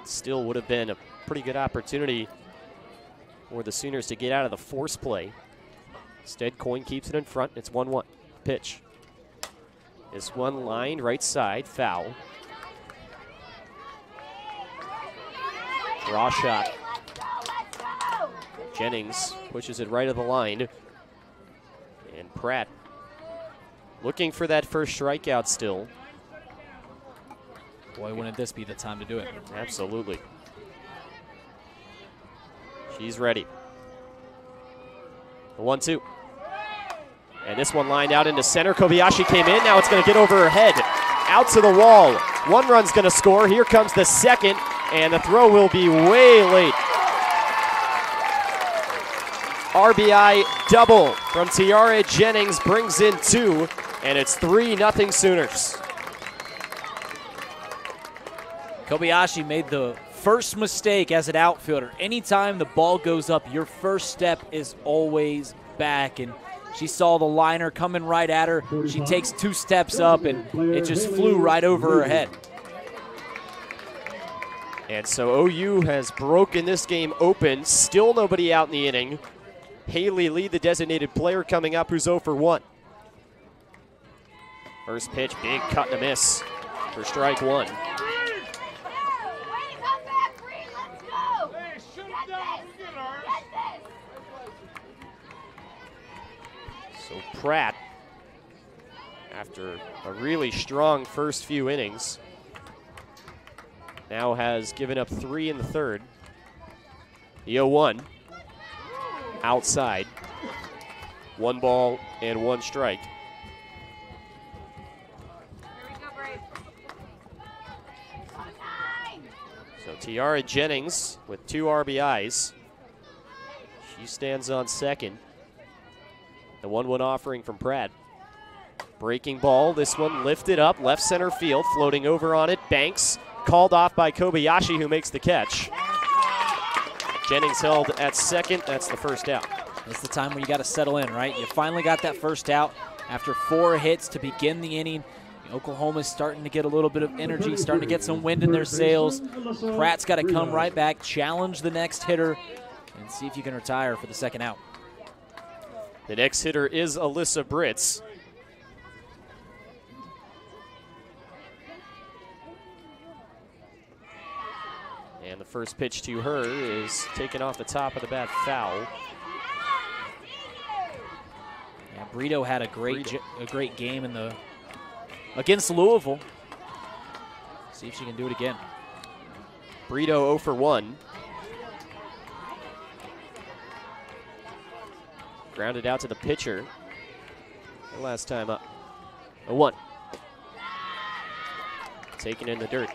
Still would have been a pretty good opportunity for the Sooners to get out of the force play. Instead, Coyne keeps it in front. It's 1-1. Pitch. This one lined right side, foul. Draw shot. Jennings pushes it right of the line. And Pratt looking for that first strikeout still. Boy, wouldn't this be the time to do it? Absolutely. She's ready. The 1-2. And this one lined out into center. Kobayashi came in. Now it's going to get over her head. Out to the wall. 1 run's going to score. Here comes the second. And the throw will be way late. RBI double from Tiara Jennings brings in 2. And it's 3-0 Sooners. Kobayashi made the first mistake as an outfielder. Anytime the ball goes up, your first step is always back. And she saw the liner coming right at her. She takes 2 steps up, and it just flew right over her head. And so OU has broken this game open. Still nobody out in the inning. Haley Lee, the designated player, coming up, who's 0 for 1. First pitch, big cut and a miss for strike 1. So Pratt, after a really strong first few innings, now has given up 3 in the third. The 0-1, outside. 1 ball and 1 strike. So Tiara Jennings with 2 RBIs. She stands on second. The 1-1 offering from Pratt. Breaking ball, this one lifted up, left center field, floating over on it. Banks, called off by Kobayashi, who makes the catch. Jennings held at second. That's the first out. It's the time when you got to settle in, right? You finally got that first out after 4 hits to begin the inning. Oklahoma's starting to get a little bit of energy, starting to get some wind in their sails. Pratt's got to come right back, challenge the next hitter, and see if you can retire for the second out. The next hitter is Alyssa Britz. And the first pitch to her is taken off the top of the bat, foul. Yeah, Brito had a great game against Louisville. See if she can do it again. Brito 0 for 1. Grounded out to the pitcher. The last time up. A 1. Taken in the dirt.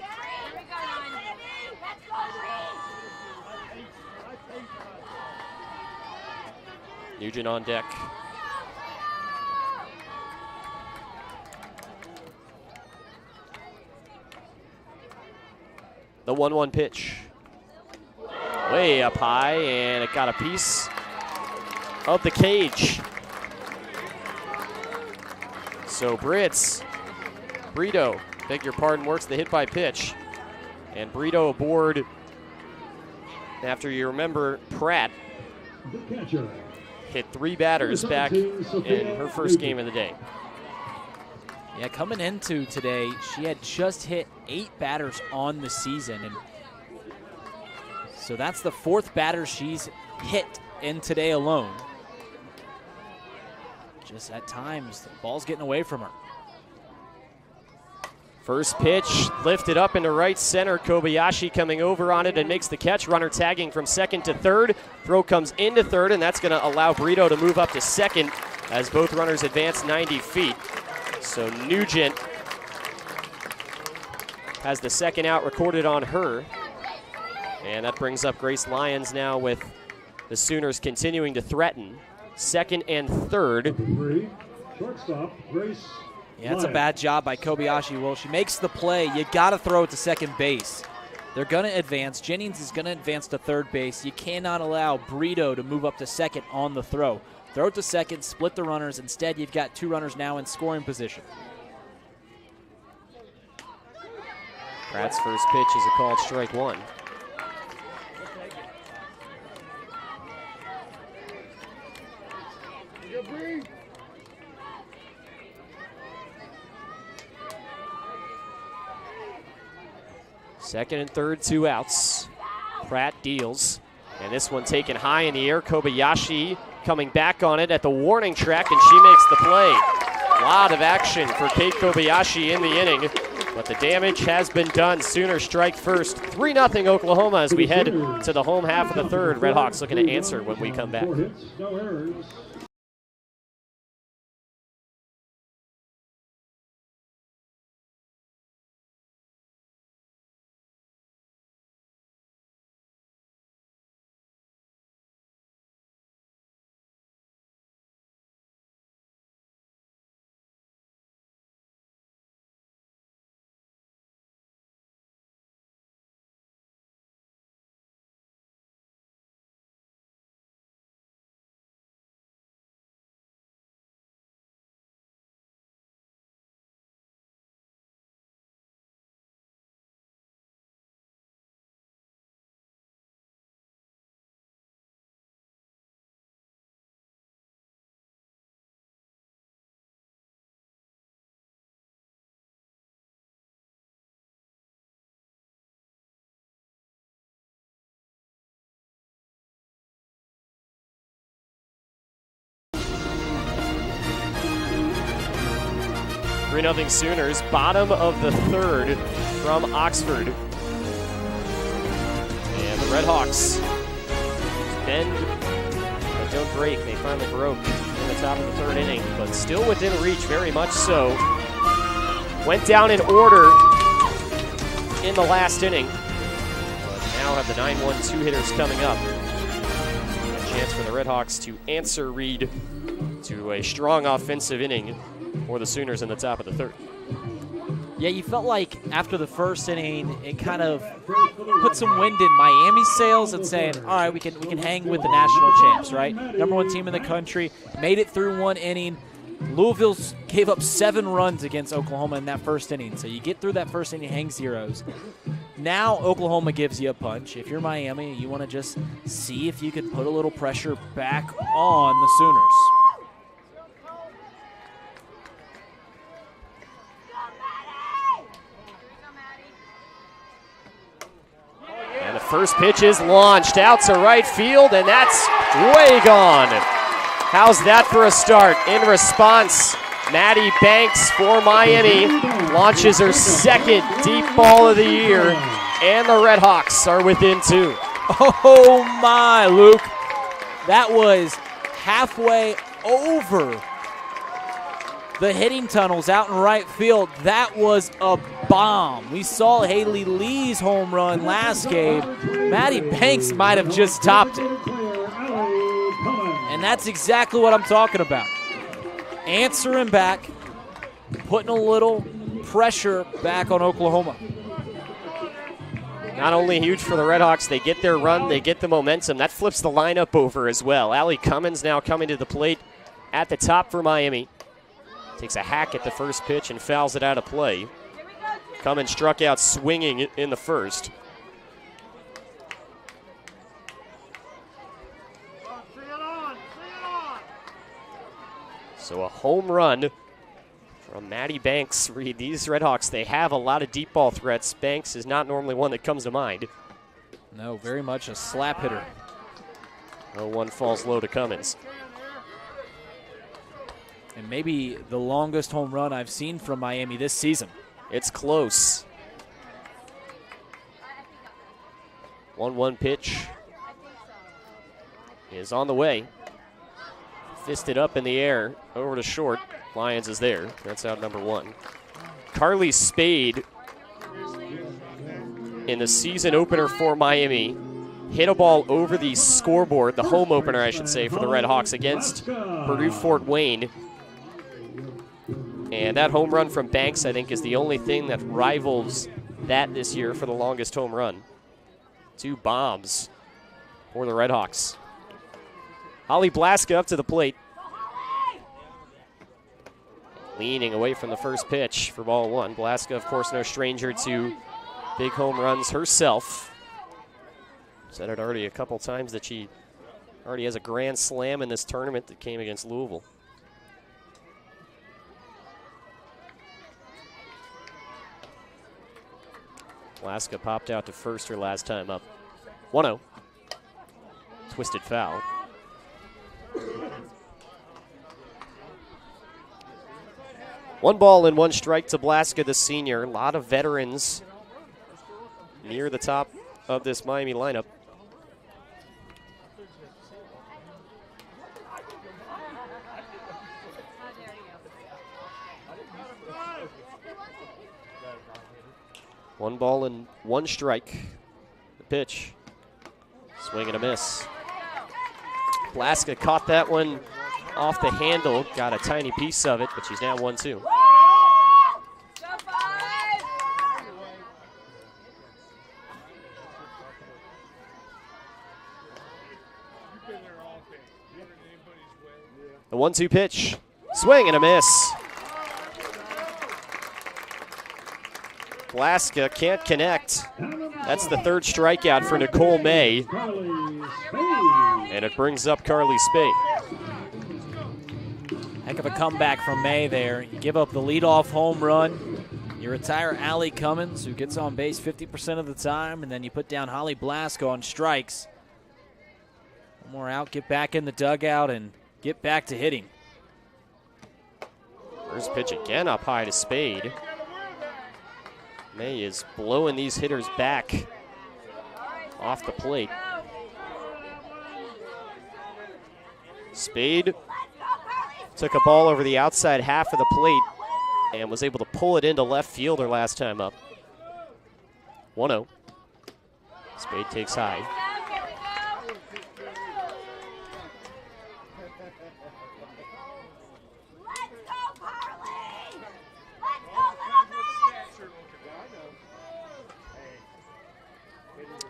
Nugent on deck. The 1-1 pitch. Way up high, and it got a piece of the cage. So Brito, beg your pardon, works the hit by pitch. And Brito aboard after, you remember, Pratt hit 3 batters back in her first game of the day. Yeah, coming into today, she had just hit 8 batters on the season. And so that's the 4th batter she's hit in today alone. Just at times, the ball's getting away from her. First pitch lifted up into right center. Kobayashi coming over on it and makes the catch. Runner tagging from second to third. Throw comes into third, and that's going to allow Brito to move up to second as both runners advance 90 feet. So Nugent has the second out recorded on her. And that brings up Grace Lyons now, with the Sooners continuing to threaten. Second and third. Shortstop, Grace. Yeah, that's a bad job by Kobayashi. Well, she makes the play. You got to throw it to second base. They're going to advance. Jennings is going to advance to third base. You cannot allow Brito to move up to second on the throw. Throw it to second, split the runners. Instead, you've got 2 runners now in scoring position. Pratt's first pitch is a called strike 1. Second and third, 2 outs. Pratt deals, and this one taken high in the air. Kobayashi coming back on it at the warning track, and she makes the play. A lot of action for Kate Kobayashi in the inning, but the damage has been done. Sooners strike first. 3-0 Oklahoma as we head to the home half of the third. RedHawks looking to answer when we come back. 4 hits, no errors. Three 3-0 Sooners, bottom of the third from Oxford. And the RedHawks bend but don't break. They finally broke in the top of the third inning, but still within reach, very much so. Went down in order in the last inning, but now have the 9-1 two-hitters coming up. A chance for the RedHawks to answer Reed to a strong offensive inning for the Sooners in the top of the third. Yeah, you felt like after the first inning, it kind of put some wind in Miami's sails and saying, all right, we can hang with the national champs, right? #1 team in the country, made it through one inning. Louisville gave up 7 runs against Oklahoma in that first inning. So you get through that first inning, hang zeros. Now Oklahoma gives you a punch. If you're Miami, you want to just see if you can put a little pressure back on the Sooners. And the First pitch is launched out to right field, and that's way gone. How's that for a start? In response, Maddie Banks for Miami launches her second deep ball of the year, and the RedHawks are within 2. Oh my, Luke. That was halfway over the hitting tunnels out in right field. That was a bomb. We saw Haley Lee's home run last game. Maddie Banks might have just topped it. And that's exactly what I'm talking about. Answering back, putting a little pressure back on Oklahoma. Not only huge for the RedHawks, they get their run, they get the momentum. That flips the lineup over as well. Allie Cummins now coming to the plate at the top for Miami. Takes a hack at the first pitch and fouls it out of play. Cummins struck out swinging in the first. So a home run from Maddie Banks. Reed, these RedHawks, they have a lot of deep ball threats. Banks is not normally one that comes to mind. No, very much a slap hitter. 0-1 falls low to Cummins. And maybe the longest home run I've seen from Miami this season. It's close. 1-1 pitch is on the way. Fisted up in the air, over to short. Lyons is there. That's out number 1. Carly Spade, in the season opener for Miami, hit a ball over the scoreboard, the home opener, I should say, for the RedHawks against Purdue Fort Wayne. And that home run from Banks, I think, is the only thing that rivals that this year for the longest home run. 2 bombs for the RedHawks. Holly Blaska up to the plate. Leaning away from the first pitch for ball 1. Blaska, of course, no stranger to big home runs herself. Said it already a couple times that she already has a grand slam in this tournament that came against Louisville. Blaska popped out to first her last time up. 1-0. Twisted foul. One ball and 1 strike to Blaska, the senior. A lot of veterans near the top of this Miami lineup. One ball and 1 strike. The pitch. Swing and a miss. Blaska caught that one off the handle, got a tiny piece of it, but she's now 1-2. The 1-2 pitch, swing and a miss. Blaska can't connect. That's the 3rd strikeout for Nicole May. And it brings up Carly Spade. Heck of a comeback from May there. You give up the leadoff home run. You retire Allie Cummins, who gets on base 50% of the time, and then you put down Holly Blaska on strikes. One more out, get back in the dugout, and get back to hitting. First pitch again up high to Spade. May is blowing these hitters back off the plate. Spade took a ball over the outside half of the plate and was able to pull it into left field her last time up. 1-0. Spade takes high.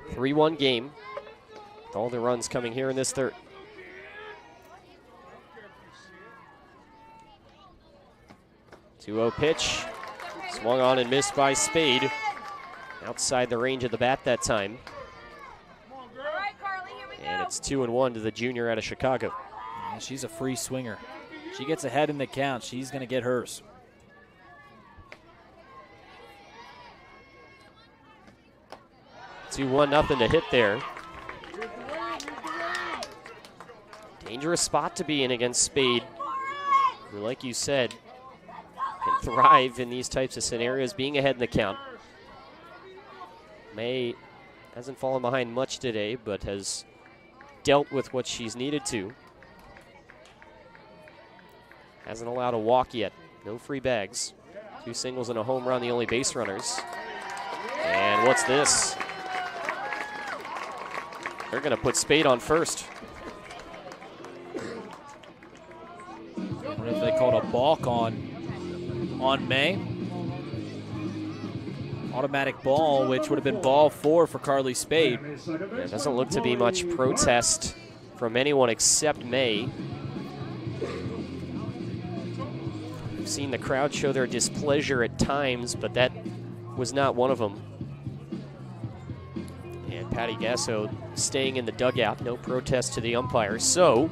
A 3-1 game. All the runs coming here in this third. Pitch, swung on and missed by Spade. Outside the range of the bat that time. And it's 2-1 to the junior out of Chicago. Yeah, she's a free swinger. She gets ahead in the count, she's going to get hers. 2-1, nothing to hit there. Dangerous spot to be in against Spade, who, like you said, can thrive in these types of scenarios, being ahead in the count. May hasn't fallen behind much today, but has dealt with what she's needed to. Hasn't allowed a walk yet. No free bags. 2 singles and a home run, the only base runners. And what's this? They're going to put Spade on first. What if they called a balk on May? Automatic ball, which would have been ball 4 for Carly Spade. There doesn't look to be much protest from anyone except May. We've seen the crowd show their displeasure at times, but that was not one of them. And Patty Gasso staying in the dugout, no protest to the umpires. So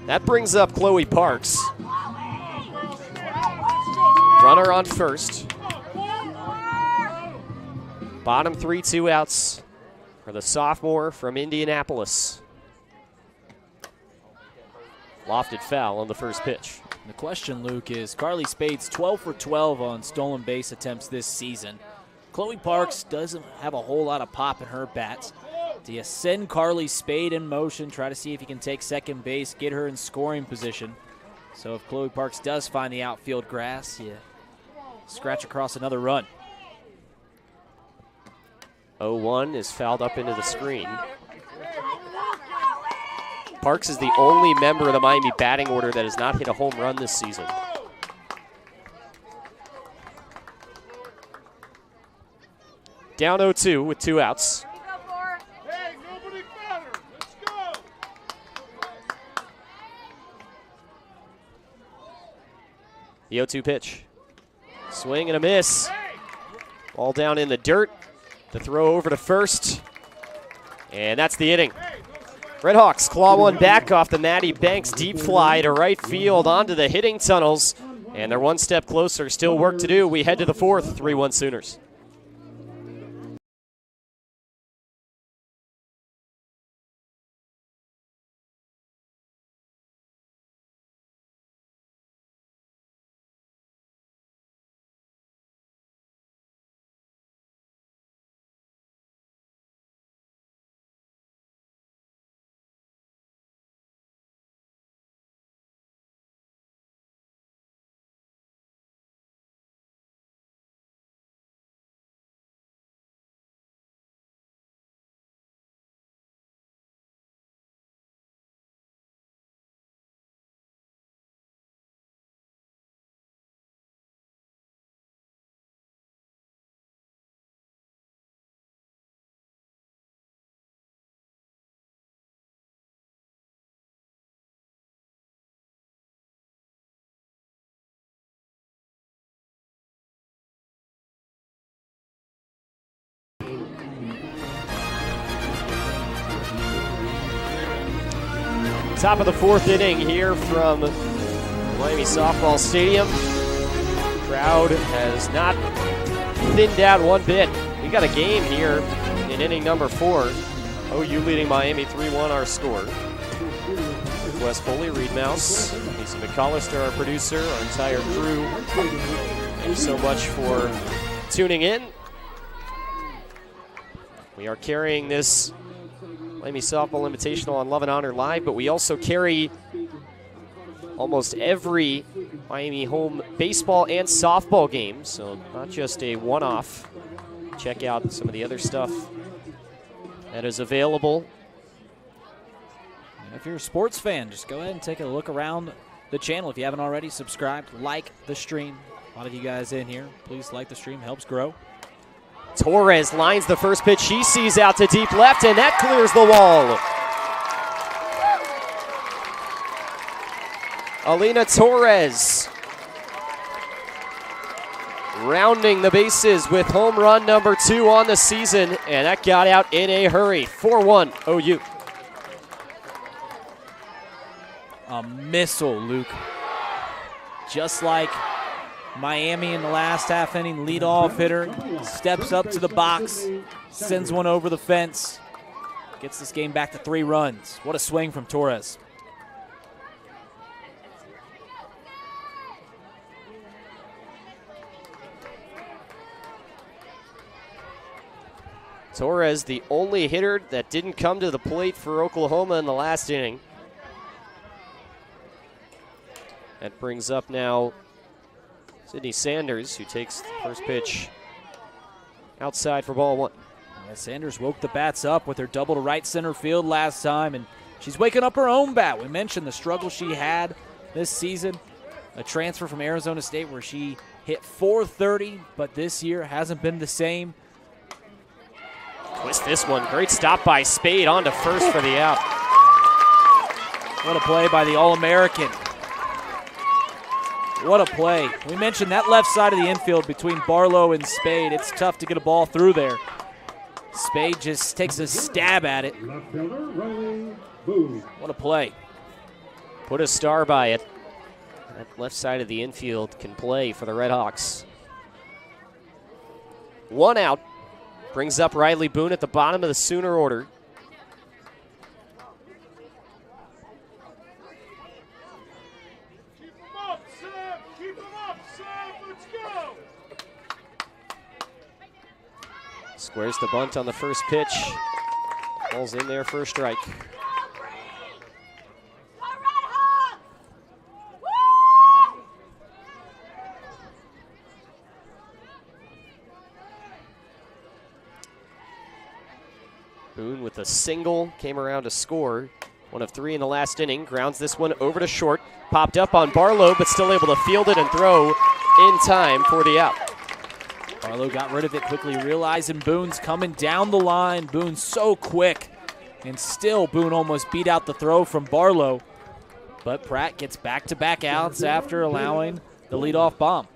that brings up Chloe Parks. Runner on first. Bottom 3, 2 outs for the sophomore from Indianapolis. Lofted foul on the first pitch. The question, Luke, is Carly Spade's 12 for 12 on stolen base attempts this season. Chloe Parks doesn't have a whole lot of pop in her bats. Do you send Carly Spade in motion, try to see if you can take second base, get her in scoring position? So if Chloe Parks does find the outfield grass, you scratch across another run. 0-1 is fouled up into the screen. Parks is the only member of the Miami batting order that has not hit a home run this season. Down 0-2 with 2 outs. The 0-2 pitch. Swing and a miss. Ball down in the dirt. The throw over to first. And that's the inning. RedHawks claw one back off the Maddie Banks deep fly to right field onto the hitting tunnels. And they're one step closer. Still work to do. We head to the 4th, 3-1 Sooners. Top of the 4th inning here from Miami Softball Stadium. Crowd has not thinned out one bit. We got a game here in inning number 4. OU leading Miami 3-1 our score. With Wes Foley, Reed Mouse, Lisa McCollister, our producer, our entire crew. Thank you so much for tuning in. We are carrying this Miami Softball Invitational on Love and Honor Live, but we also carry almost every Miami home baseball and softball game, so not just a one-off. Check out some of the other stuff that is available. And if you're a sports fan, just go ahead and take a look around the channel. If you haven't already, subscribed, like the stream. A lot of you guys in here, please like the stream, helps grow. Torres lines the first pitch she sees out to deep left, and that clears the wall. Alina Torres rounding the bases with home run number 2 on the season, and that got out in a hurry. 4-1 OU. A missile, Luke. Just like Miami in the last half inning, leadoff hitter, steps up to the box, sends one over the fence, gets this game back to 3 runs. What a swing from Torres. Torres, the only hitter that didn't come to the plate for Oklahoma in the last inning. That brings up now Sidney Sanders, who takes the first pitch outside for ball 1. Yeah, Sanders woke the bats up with her double to right center field last time, and she's waking up her own bat. We mentioned the struggle she had this season, a transfer from Arizona State where she hit .430, but this year hasn't been the same. Twist this one. Great stop by Spade on to first for the out. What a play by the All-American. What a play. We mentioned that left side of the infield between Barlow and Spade. It's tough to get a ball through there. Spade just takes a stab at it. What a play. Put a star by it. That left side of the infield can play for the RedHawks. 1 out. Brings up Riley Boone at the bottom of the Sooner order. Keep him up, Sam! Keep him up, Sam! Let's go! Squares the bunt on the first pitch. Ball's in there for a strike. Boone with a single, came around to score. 1 of 3 in the last inning. Grounds this one over to short. Popped up on Barlow, but still able to field it and throw in time for the out. Barlow got rid of it quickly, realizing Boone's coming down the line. Boone's so quick, and still Boone almost beat out the throw from Barlow. But Pratt gets back-to-back outs after allowing the leadoff bomb.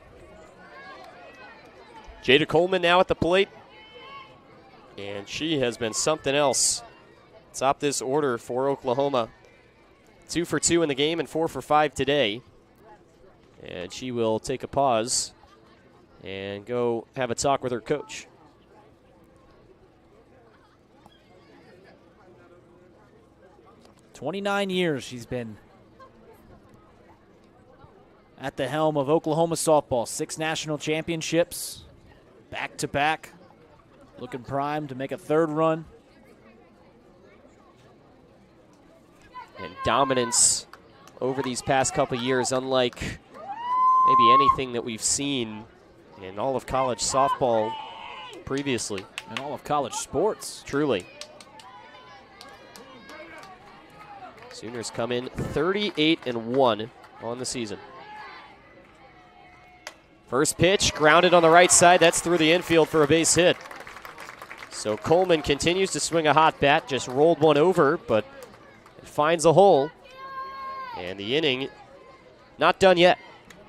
Jada Coleman now at the plate. And she has been something else. Top this order for Oklahoma. 2 for 2 in the game and 4 for 5 today. And she will take a pause and go have a talk with her coach. "29 years she's been at the helm of Oklahoma softball. 6 national championships, back-to-back. Looking primed to make a 3rd run. And dominance over these past couple years, unlike maybe anything that we've seen in all of college softball previously. And all of college sports. Truly. Sooners come in 38-1 on the season. First pitch, grounded on the right side. That's through the infield for a base hit. So Coleman continues to swing a hot bat, just rolled one over, but it finds a hole. And the inning not done yet.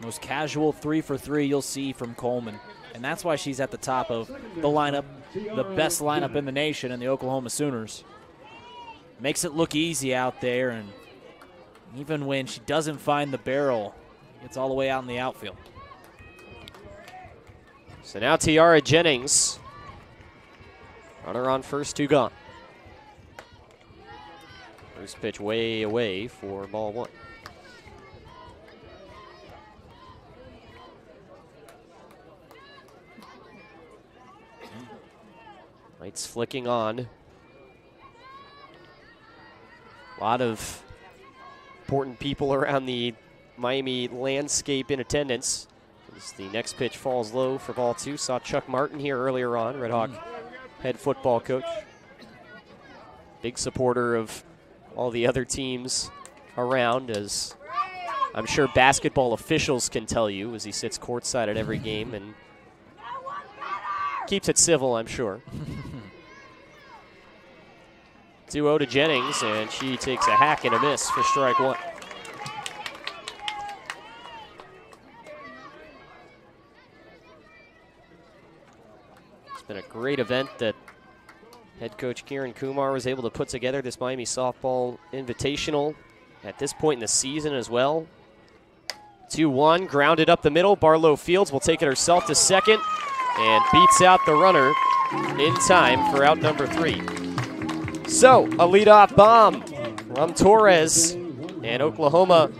Most casual 3 for 3 you'll see from Coleman. And that's why she's at the top of the lineup, the best lineup in the nation in the Oklahoma Sooners. Makes it look easy out there, and even when she doesn't find the barrel, it's all the way out in the outfield. So now Tiara Jennings. Runner on first, 2 gone. First pitch way away for ball 1. Lights flicking on. A lot of important people around the Miami landscape in attendance. As the next pitch falls low for ball 2. Saw Chuck Martin here earlier on, Red Hawk head football coach. Big supporter of all the other teams around, as I'm sure basketball officials can tell you, as he sits courtside at every game and keeps it civil, I'm sure. 2-0 to Jennings, and she takes a hack and a miss for strike 1. It's been a great event that head coach Kieran Kumar was able to put together, this Miami Softball Invitational at this point in the season as well. 2-1, grounded up the middle. Barlow Fields will take it herself to second and beats out the runner in time for out number 3. So, a leadoff bomb from Torres, and Oklahoma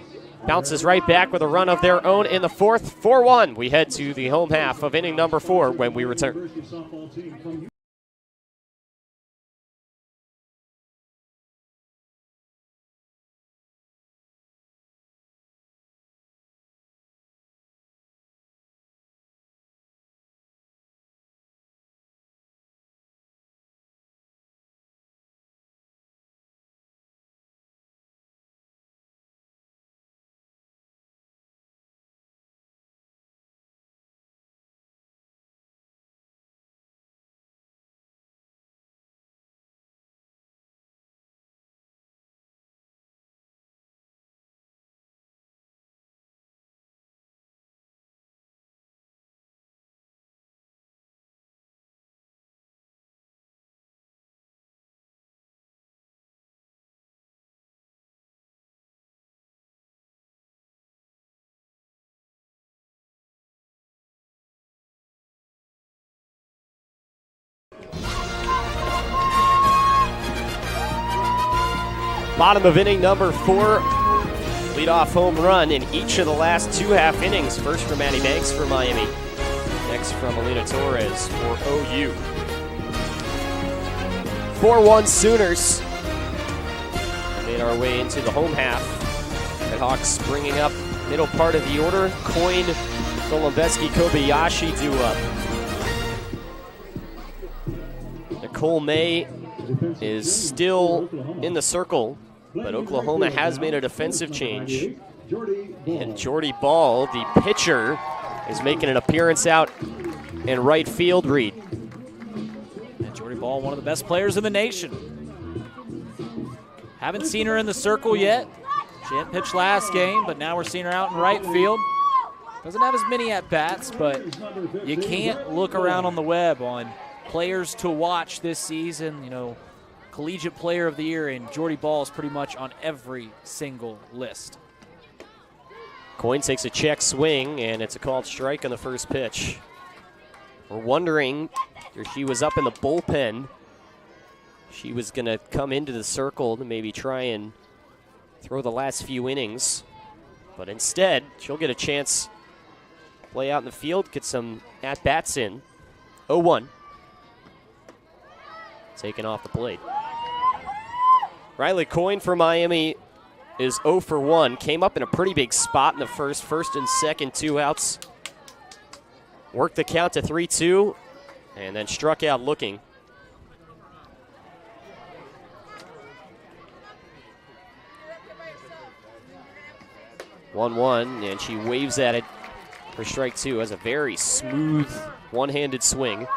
bounces right back with a run of their own in the 4th. 4-1. We head to the home half of inning number 4 when we return. Bottom of inning number 4. Leadoff home run in each of the last 2 half innings. First from Maddie Banks for Miami. Next from Alina Torres for OU. 4-1 Sooners. Made our way into the home half. RedHawks bringing up middle part of the order. Coyne, Golombeski, Kobayashi do up. Nicole May is still in the circle, but Oklahoma has made a defensive change. And Jordy Ball, the pitcher, is making an appearance out in right field. Reed. And Jordy Ball, one of the best players in the nation. Haven't seen her in the circle yet. She didn't pitch last game, but now we're seeing her out in right field. Doesn't have as many at-bats, but you can't look around on the web on players to watch this season. You know, collegiate player of the year, and Jordy Ball is pretty much on every single list. Coyne takes a check swing, and it's a called strike on the first pitch. We're wondering if she was up in the bullpen. She was going to come into the circle to maybe try and throw the last few innings. But instead, she'll get a chance to play out in the field, get some at-bats in. 0-1. Taken off the plate. Riley Coyne for Miami is 0 for 1. Came up in a pretty big spot in the first and second, 2 outs. Worked the count to 3-2, and then struck out looking. (1-1), and she waves at it for strike 2. Has a very smooth one-handed swing.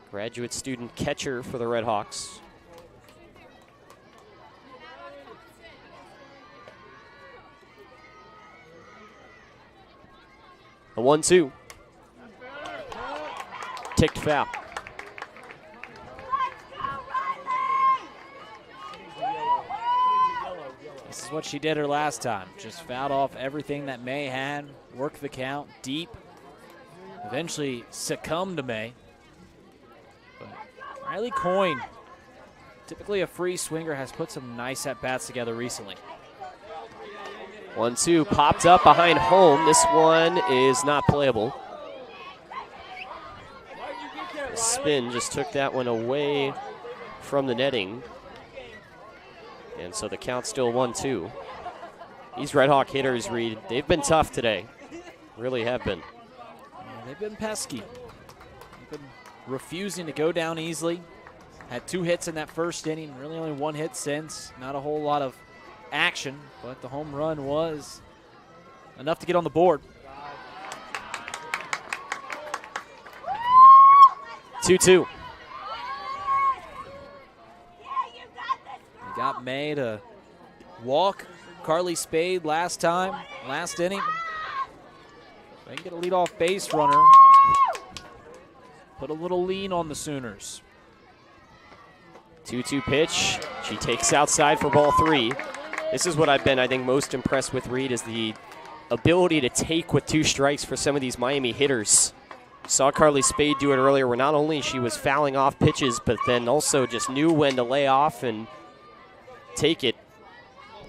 Graduate student catcher for the RedHawks. A 1-2. Ticked foul. This is what she did her last time. Just fouled off everything that May had, worked the count deep, eventually succumbed to May. Riley Coyne, typically a free swinger, has put some nice at-bats together recently. 1-2, popped up behind home. This one is not playable. The spin just took that one away from the netting. And so the count's still 1-2. These RedHawk hitters, Reed, they've been tough today. Really have been. Yeah, they've been pesky. They've been refusing to go down easily. Had 2 hits in that first inning, really only 1 hit since. Not a whole lot of action, but the home run was enough to get on the board. 2-2. You got May to walk Carly Spade last inning. They can get a leadoff base runner. Put a little lean on the Sooners. 2-2 pitch. She takes outside for ball 3. This is what I've been, I think, most impressed with Reed, is the ability to take with 2 strikes for some of these Miami hitters. Saw Carly Spade do it earlier, where not only she was fouling off pitches, but then also just knew when to lay off and take it.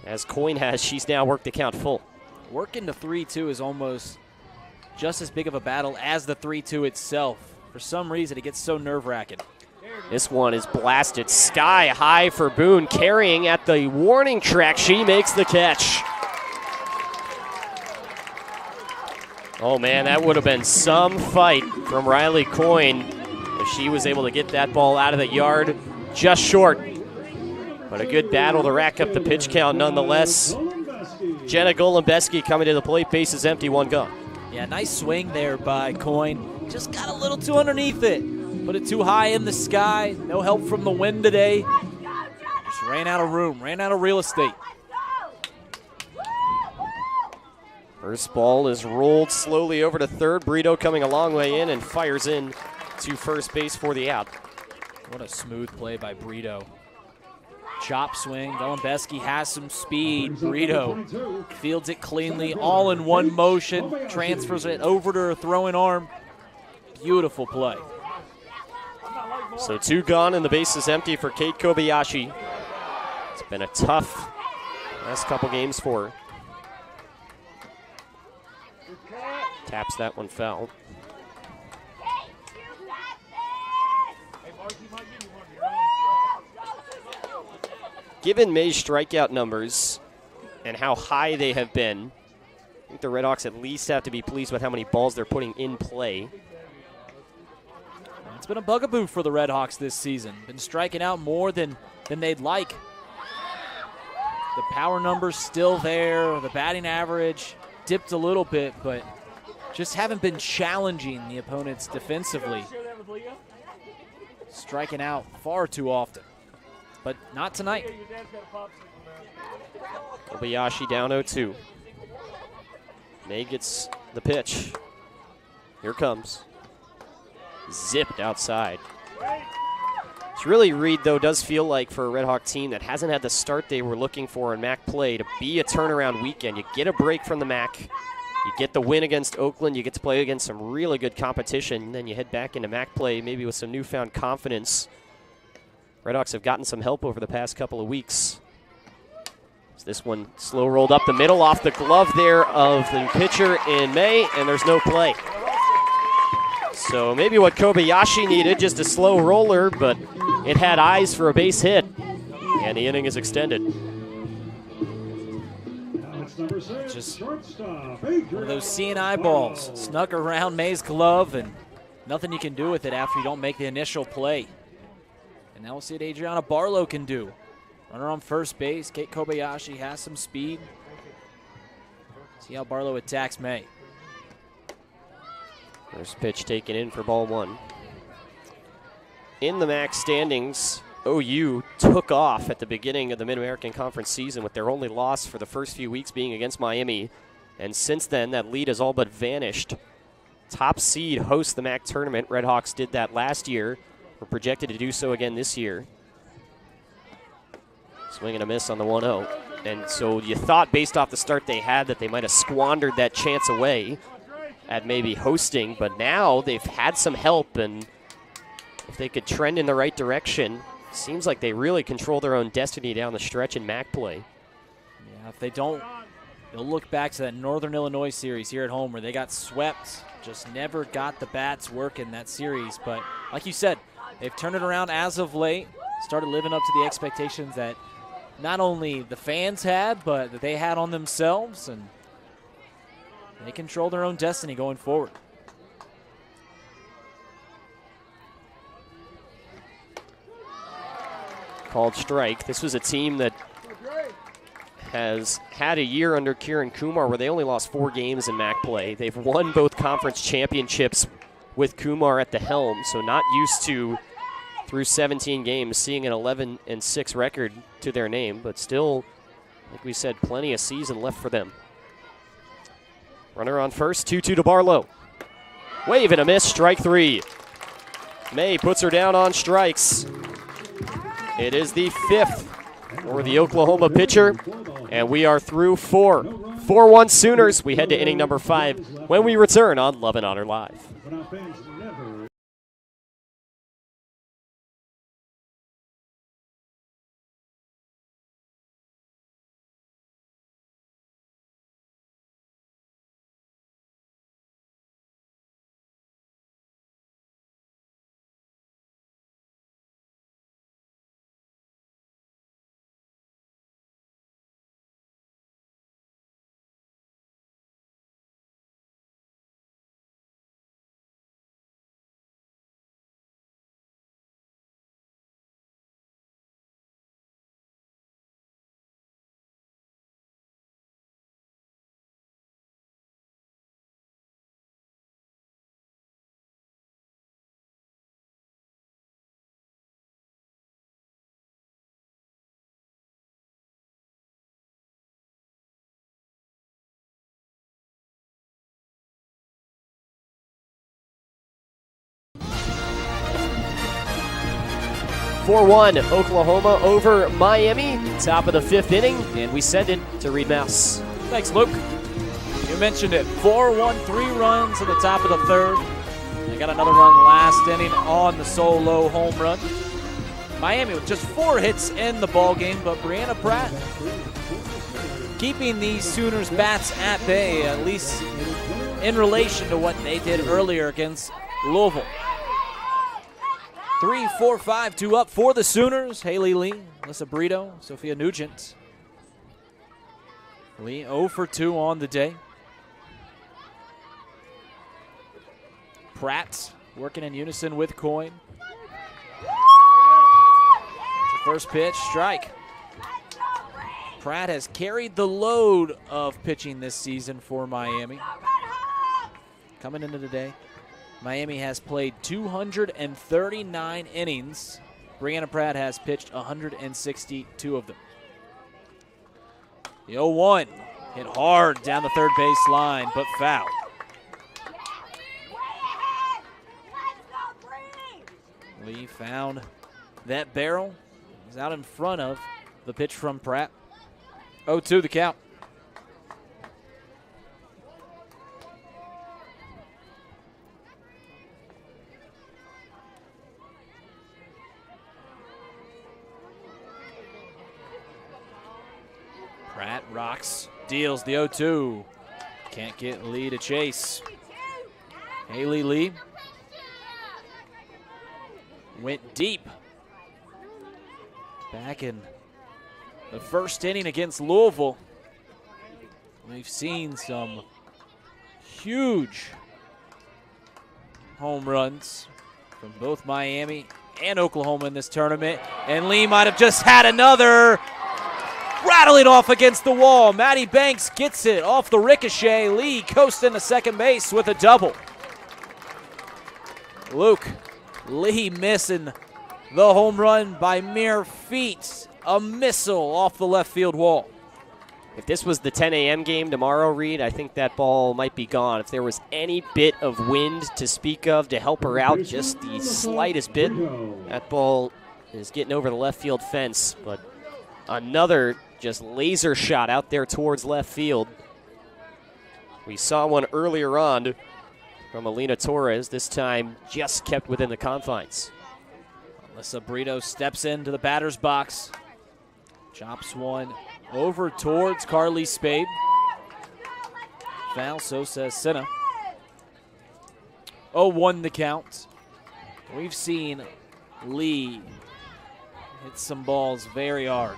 As Coyne has, she's now worked the count full. Working the 3-2 is almost just as big of a battle as the 3-2 itself. For some reason, it gets so nerve-wracking. This one is blasted sky high for Boone, carrying at the warning track. She makes the catch. Oh man, that would have been some fight from Riley Coyne if she was able to get that ball out of the yard just short. But a good battle to rack up the pitch count nonetheless. Jenna Golembeski coming to the plate, bases empty, 1 gone. Yeah, nice swing there by Coyne. Just got a little too underneath it. Put it too high in the sky. No help from the wind today. Just ran out of room, ran out of real estate. First ball is rolled slowly over to third. Brito coming a long way in and fires in to first base for the out. What a smooth play by Brito. Chop swing. Golembeski has some speed. Brito fields it cleanly, all in one motion. Transfers it over to her throwing arm. Beautiful play. So 2 gone and the base is empty for Kate Kobayashi. It's been a tough last couple games for her. Taps that one foul. Given May's strikeout numbers and how high they have been, I think the RedHawks at least have to be pleased with how many balls they're putting in play. It's been a bugaboo for the RedHawks this season. Been striking out more than they'd like. The power number's still there. The batting average dipped a little bit, but just haven't been challenging the opponents defensively. Striking out far too often, but not tonight. Kobayashi down 0-2. May gets the pitch. Here comes. Zipped outside. It's really, Reed, though, does feel like for a RedHawk team that hasn't had the start they were looking for in MAC play to be a turnaround weekend. You get a break from the MAC. You get the win against Oakland. You get to play against some really good competition. And then you head back into MAC play maybe with some newfound confidence. RedHawks have gotten some help over the past couple of weeks. So this one slow rolled up the middle off the glove there of the pitcher in May, and there's no play. So maybe what Kobayashi needed, just a slow roller, but it had eyes for a base hit. And the inning is extended. Just one of those seeing eyeballs. Snuck around May's glove, and nothing you can do with it after you don't make the initial play. And now we'll see what Adriana Barlow can do. Runner on first base. Kate Kobayashi has some speed. See how Barlow attacks May. First pitch taken in for ball 1. In the MAC standings, OU took off at the beginning of the Mid-American Conference season with their only loss for the first few weeks being against Miami. And since then, that lead has all but vanished. Top seed hosts the MAC tournament. RedHawks did that last year. We're projected to do so again this year. Swing and a miss on the 1-0. And so you thought, based off the start they had, that they might have squandered that chance away at maybe hosting. But now they've had some help, and if they could trend in the right direction, seems like they really control their own destiny down the stretch in MAC play. Yeah, if they don't, they'll look back to that Northern Illinois series here at home where they got swept, just never got the bats working that series. But like you said, they've turned it around as of late, started living up to the expectations that not only the fans had, but that they had on themselves, and they control their own destiny going forward. Called strike. This was a team that has had a year under Kieran Kumar where they only lost 4 games in MAC play. They've won both conference championships with Kumar at the helm, so not used to, through 17 games, seeing an 11-6 record to their name, but still, like we said, plenty of season left for them. Runner on first, 2-2 to Barlow. Wave and a miss, strike 3. May puts her down on strikes. It is the 5th for the Oklahoma pitcher. And we are through 4. 4-1 Sooners. We head to inning number 5 when we return on Love and Honor Live. But our fans never 4-1 Oklahoma over Miami. Top of the 5th inning, and we send it to Reed Mouse. Thanks, Luke. You mentioned it. 4-1, 3 runs at the top of the 3rd. They got another run last inning on the solo home run. Miami with just 4 hits in the ball game, but Brianna Pratt keeping these Sooners bats at bay, at least in relation to what they did earlier against Louisville. 3, 4, 5, 2 up for the Sooners. Haley Lee, Alyssa Brito, Sophia Nugent. Lee 0 for 2 on the day. Pratt working in unison with Coyne. First pitch, strike. Pratt has carried the load of pitching this season for Miami. Coming into the day, Miami has played 239 innings. Brianna Pratt has pitched 162 of them. The 0-1 hit hard down the third base line, but foul. Lee found that barrel. He's out in front of the pitch from Pratt. 0-2 the count. Pratt rocks, deals the 0-2. Can't get Lee to chase. Haley Lee went deep back in the first inning against Louisville. We've seen some huge home runs from both Miami and Oklahoma in this tournament, and Lee might have just had another. Rattling off against the wall. Maddie Banks gets it off the ricochet. Lee coasting to second base with a double. Luke, Lee missing the home run by mere feet. A missile off the left field wall. If this was the 10 a.m. game tomorrow, Reed, I think that ball might be gone. If there was any bit of wind to speak of to help her out, just the slightest bit, that ball is getting over the left field fence. But another just laser shot out there towards left field. We saw one earlier on from Alina Torres, this time just kept within the confines. Alyssa Brito steps into the batter's box. Chops one over towards Carly Spade. Foul, so says Senna. 0-1 the count. We've seen Lee hit some balls very hard.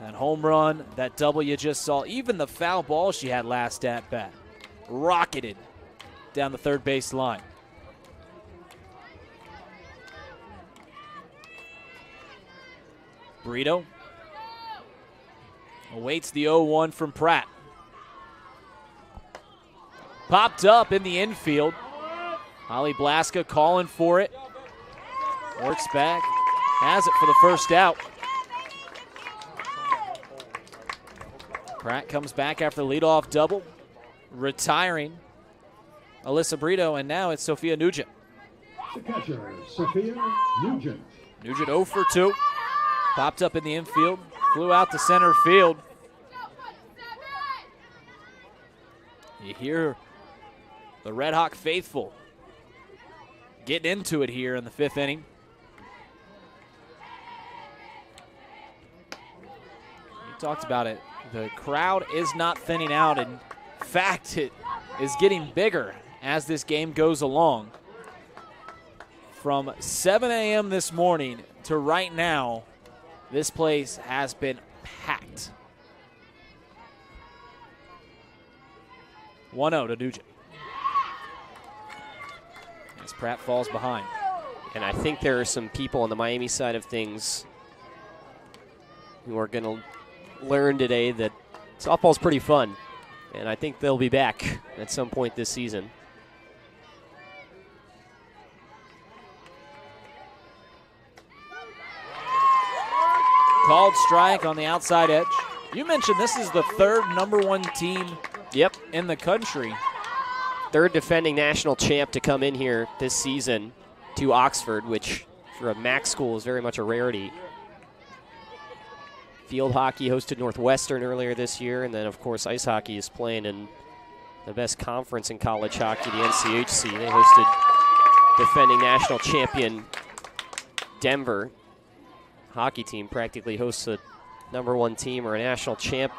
That home run, that double you just saw, even the foul ball she had last at bat, rocketed down the third base line. Brito awaits the 0-1 from Pratt. Popped up in the infield. Holly Blaska calling for it. Works back, has it for the first out. Pratt comes back after the leadoff double, retiring Alyssa Brito, and now it's Sophia Nugent. The catcher, Sophia Nugent. Nugent 0 for 2. Popped up in the infield, flew out to center field. You hear the RedHawk faithful getting into it here in the 5th inning. You talked about it. The crowd is not thinning out. In fact, it is getting bigger as this game goes along. From 7 a.m. this morning to right now, this place has been packed. 1-0 to Nugent. As Pratt falls behind. And I think there are some people on the Miami side of things who are going to learn today that softball's pretty fun. And I think they'll be back at some point this season. Called strike on the outside edge. You mentioned this is the 3rd #1 team in the country. 3rd defending national champ to come in here this season to Oxford, which for a MAC school is very much a rarity. Field hockey hosted Northwestern earlier this year, and then, of course, ice hockey is playing in the best conference in college hockey, the NCHC. They hosted defending national champion Denver. Hockey team practically hosts a #1 team or a national champ,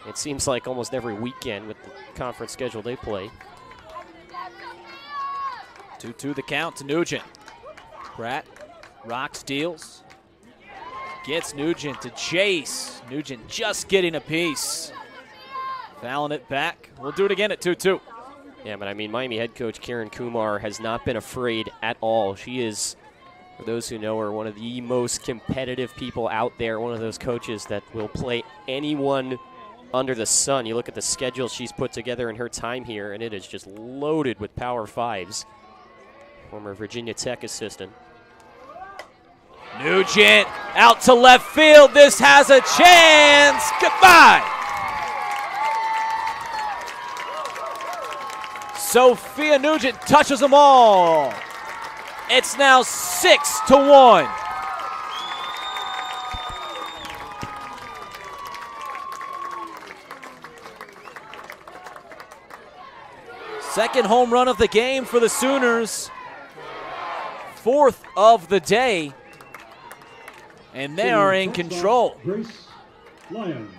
it seems like almost every weekend with the conference schedule they play. 2-2 the count to Nugent. Pratt rocks, deals. Gets Nugent to chase. Nugent just getting a piece. Fouling it back. We'll do it again at 2-2. Yeah, but I mean, Miami head coach Karen Kumar has not been afraid at all. She is, for those who know her, one of the most competitive people out there, one of those coaches that will play anyone under the sun. You look at the schedule she's put together in her time here, and it is just loaded with Power 5s. Former Virginia Tech assistant. Nugent out to left field. This has a chance. Goodbye. Sophia Nugent touches them all. It's now 6-1. Second home run of the game for the Sooners. 4th of the day. And they are in control. Grace Lyons.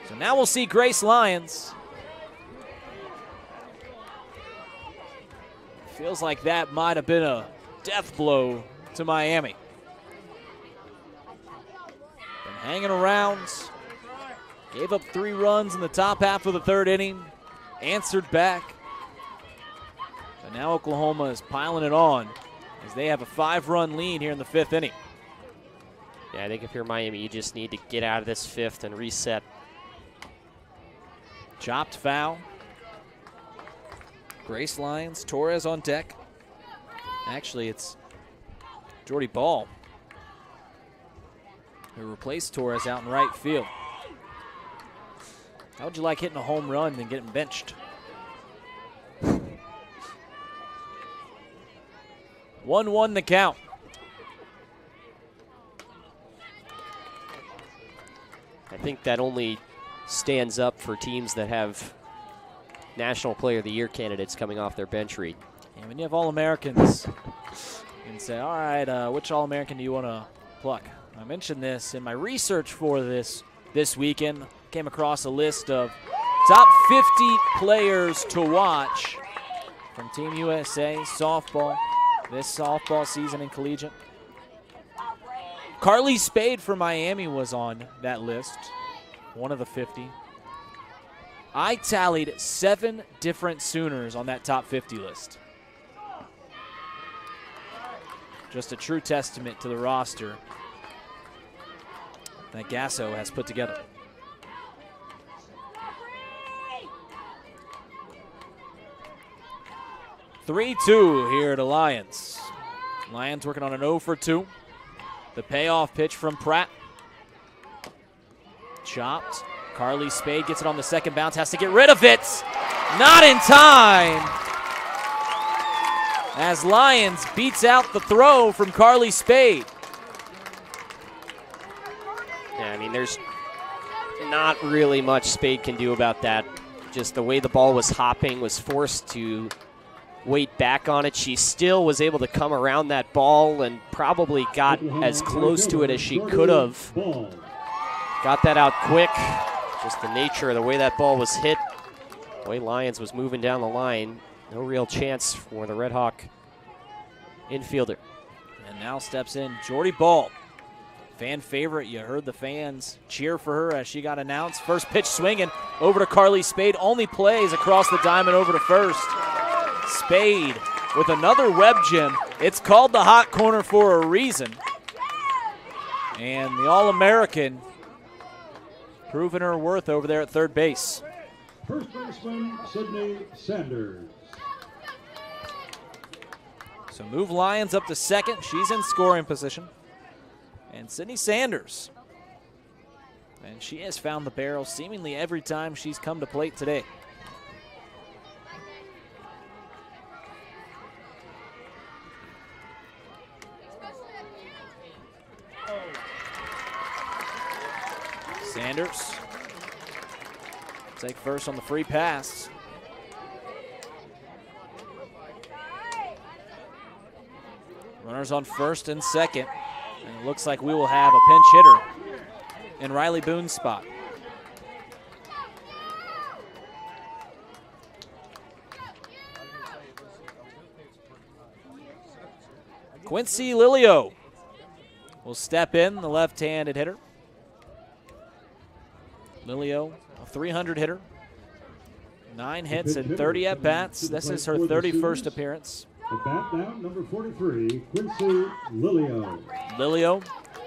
So now we'll see Grace Lyons. Feels like that might have been a death blow to Miami. Been hanging around. Gave up 3 runs in the top half of the 3rd inning. Answered back. But now Oklahoma is piling it on as they have a 5-run lead here in the 5th inning. Yeah, I think if you're Miami, you just need to get out of this 5th and reset. Chopped foul. Grace Lyons, Torres on deck. Actually, it's Jordy Ball who replaced Torres out in right field. How would you like hitting a home run and getting benched? 1-1 the count. I think that only stands up for teams that have National Player of the Year candidates coming off their bench read. And when you have All-Americans, you can say, all right, which All-American do you want to pluck? I mentioned this in my research for this weekend. Came across a list of top 50 players to watch from Team USA softball, this softball season in collegiate. Carly Spade for Miami was on that list, one of the 50. I tallied 7 different Sooners on that top 50 list. Just a true testament to the roster that Gasso has put together. (3-2) here to Lions. Lions working on an 0 for 2. The payoff pitch from Pratt. Chopped. Carly Spade gets it on the second bounce, has to get rid of it. Not in time. as Lyons beats out the throw from Carly Spade. Yeah, I mean, there's not really much Spade can do about that. Just the way the ball was hopping, was forced to wait back on it. She still was able to come around that ball and probably got as close to it as she could have. Got that out quick. Just the nature of the way that ball was hit. The way Lyons was moving down the line. No real chance for the Red Hawk infielder. And now steps in Jordy Ball. Fan favorite. You heard the fans cheer for her as she got announced. First pitch swinging over to Carly Spade. Only plays across the diamond over to first. Spade with another web gem. It's called the hot corner for a reason. And the All-American proving her worth over there at third base. First baseman, Sydney Sanders. So move Lyons up to second. She's in scoring position. And Sydney Sanders. And she has found the barrel seemingly every time she's come to plate today. Sanders take first on the free pass. Runners on first and second. And it looks like we will have a pinch hitter in Riley Boone's spot. Quincy Lilio will step in, the left-handed hitter. Lilio, a 300 hitter. 9 hits and 30 at-bats. This is her 31st appearance. The bat now, number 43, Quincy Lilio. Lilio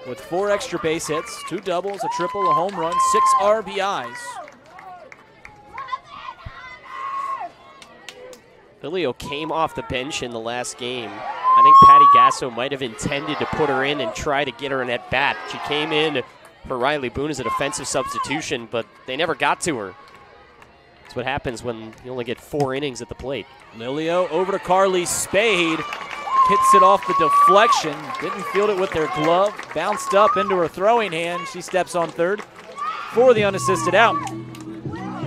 with 4 extra base hits, 2 doubles, a triple, a home run, 6 RBIs. Lilio came off the bench in the last game. I think Patty Gasso might have intended to put her in and try to get her an at-bat. She came in for Riley Boone as a defensive substitution, but they never got to her. That's what happens when you only get 4 innings at the plate. Lilio over to Carly Spade. Hits it off the deflection. Didn't field it with their glove. Bounced up into her throwing hand. She steps on third for the unassisted out.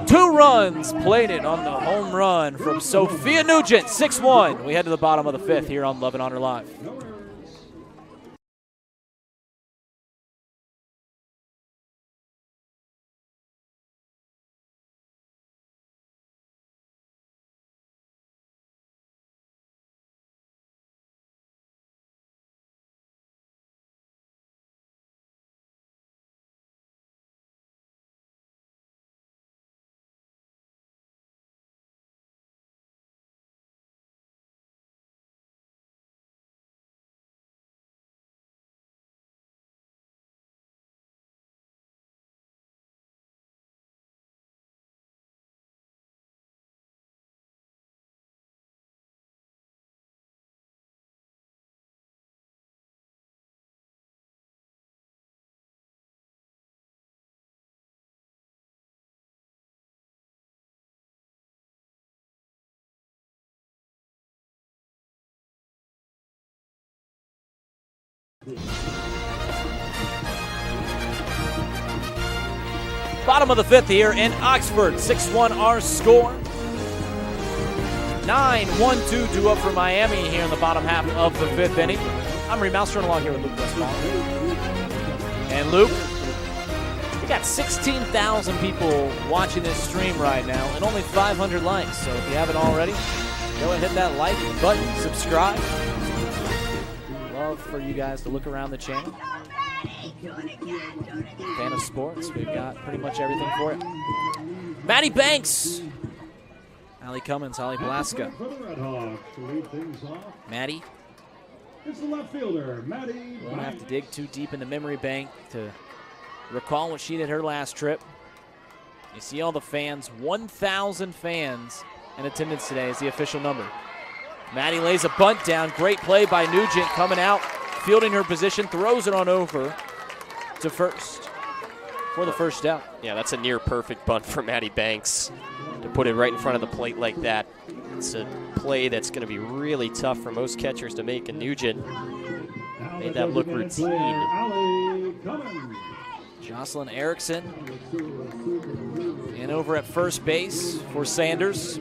2 runs plated on the home run from Sophia Nugent. 6-1. We head to the bottom of the 5th here on Love and Honor Live. Bottom of the 5th here in Oxford. 6-1 our score. 9-1-2 due up for Miami here in the bottom half of the 5th inning. I'm Reed Malmstrom along here with Luke Westphal. And Luke, we got 16,000 people watching this stream right now and only 500 likes. So if you haven't already, go and hit that like button, subscribe. Love for you guys to look around the channel. Fan of sports, we've got pretty much everything for it. Maddie Banks, Allie Cummins, Holly Blaska. Maddie. It's the left fielder, Maddie. Won't have to dig too deep in the memory bank to recall what she did her last trip. You see all the fans, 1,000 fans in attendance today is the official number. Maddie lays a bunt down. Great play by Nugent coming out, fielding her position, throws it on over to first for the first out. Yeah, that's a near perfect bunt for Maddie Banks to put it right in front of the plate like that. It's a play that's going to be really tough for most catchers to make, and Nugent made that look routine. Jocelyn Erickson in over at first base for Sanders.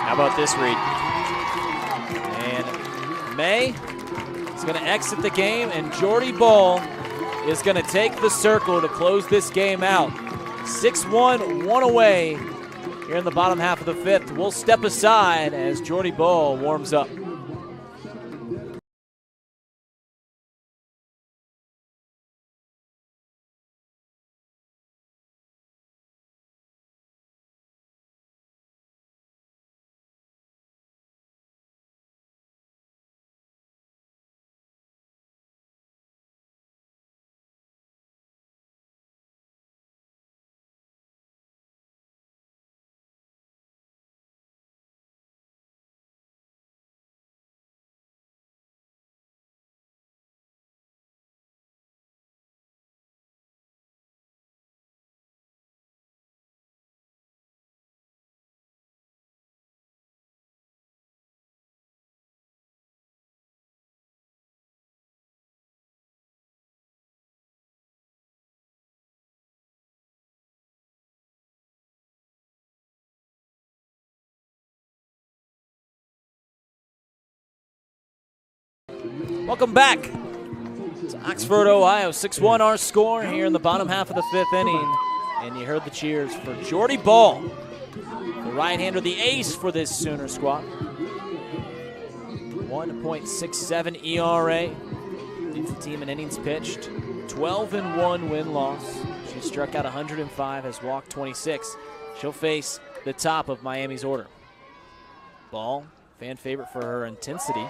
How about this read? And May is going to exit the game, and Jordy Ball is going to take the circle to close this game out. 6-1, one away here in the bottom half of the fifth. We'll step aside as Jordy Ball warms up. Welcome back to Oxford, Ohio. 6-1 our score here in the bottom half of the fifth inning. And you heard the cheers for Jordy Ball, the right-hander, the ace for this Sooner squad. 1.67 ERA. Leads the team in innings pitched. 12-1 win-loss. She struck out 105, has walked 26. She'll face the top of Miami's order. Ball, fan favorite for her intensity.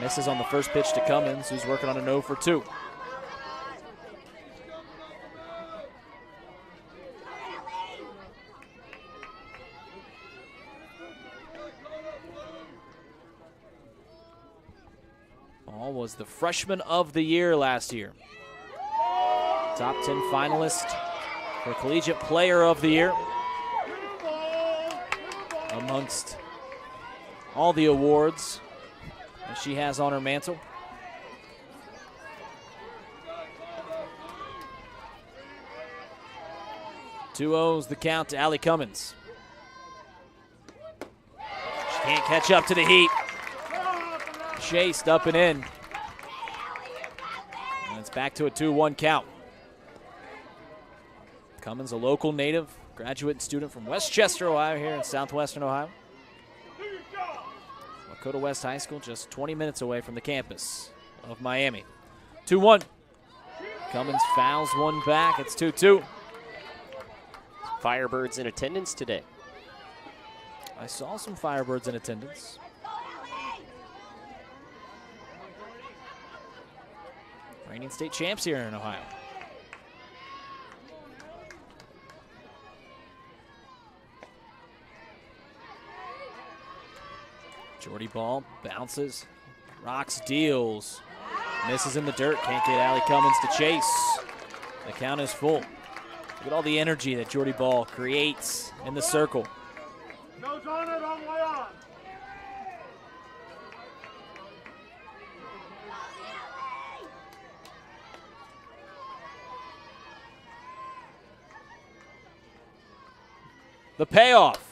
Misses on the first pitch to Cummins, who's working on a 0 for 2. Ball was the freshman of the year last year. Top 10 finalist for Collegiate Player of the Year. Amongst all the awards that she has on her mantle. Two O's the count to Allie Cummins. She can't catch up to the heat. Chased up and in. And it's back to a 2-1 count. Cummins, a local native, graduate student from Westchester, Ohio, here in southwestern Ohio. Lakota West High School, just 20 minutes away from the campus of Miami. 2-1. Cummins fouls one back. It's 2-2. Firebirds in attendance today. I saw some Firebirds in attendance. Reigning state champs here in Ohio. Jordy Ball bounces, rocks, deals, misses in the dirt. Can't get Allie Cummins to chase. The count is full. Look at all the energy that Jordy Ball creates in the circle. Goes on it all the way on. The payoff.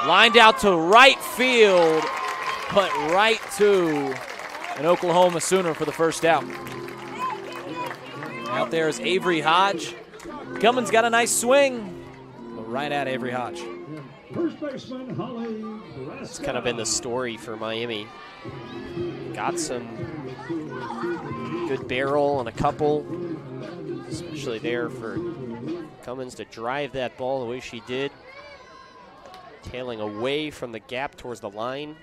Lined out to right field, but right to an Oklahoma Sooner for the first out. Out there is Avery Hodge. Cummins got a nice swing, but right at Avery Hodge. First baseman, Holly. It's kind of been the story for Miami. Got some good barrel on a couple, especially there for Cummins to drive that ball the way she did. Tailing away from the gap towards the line.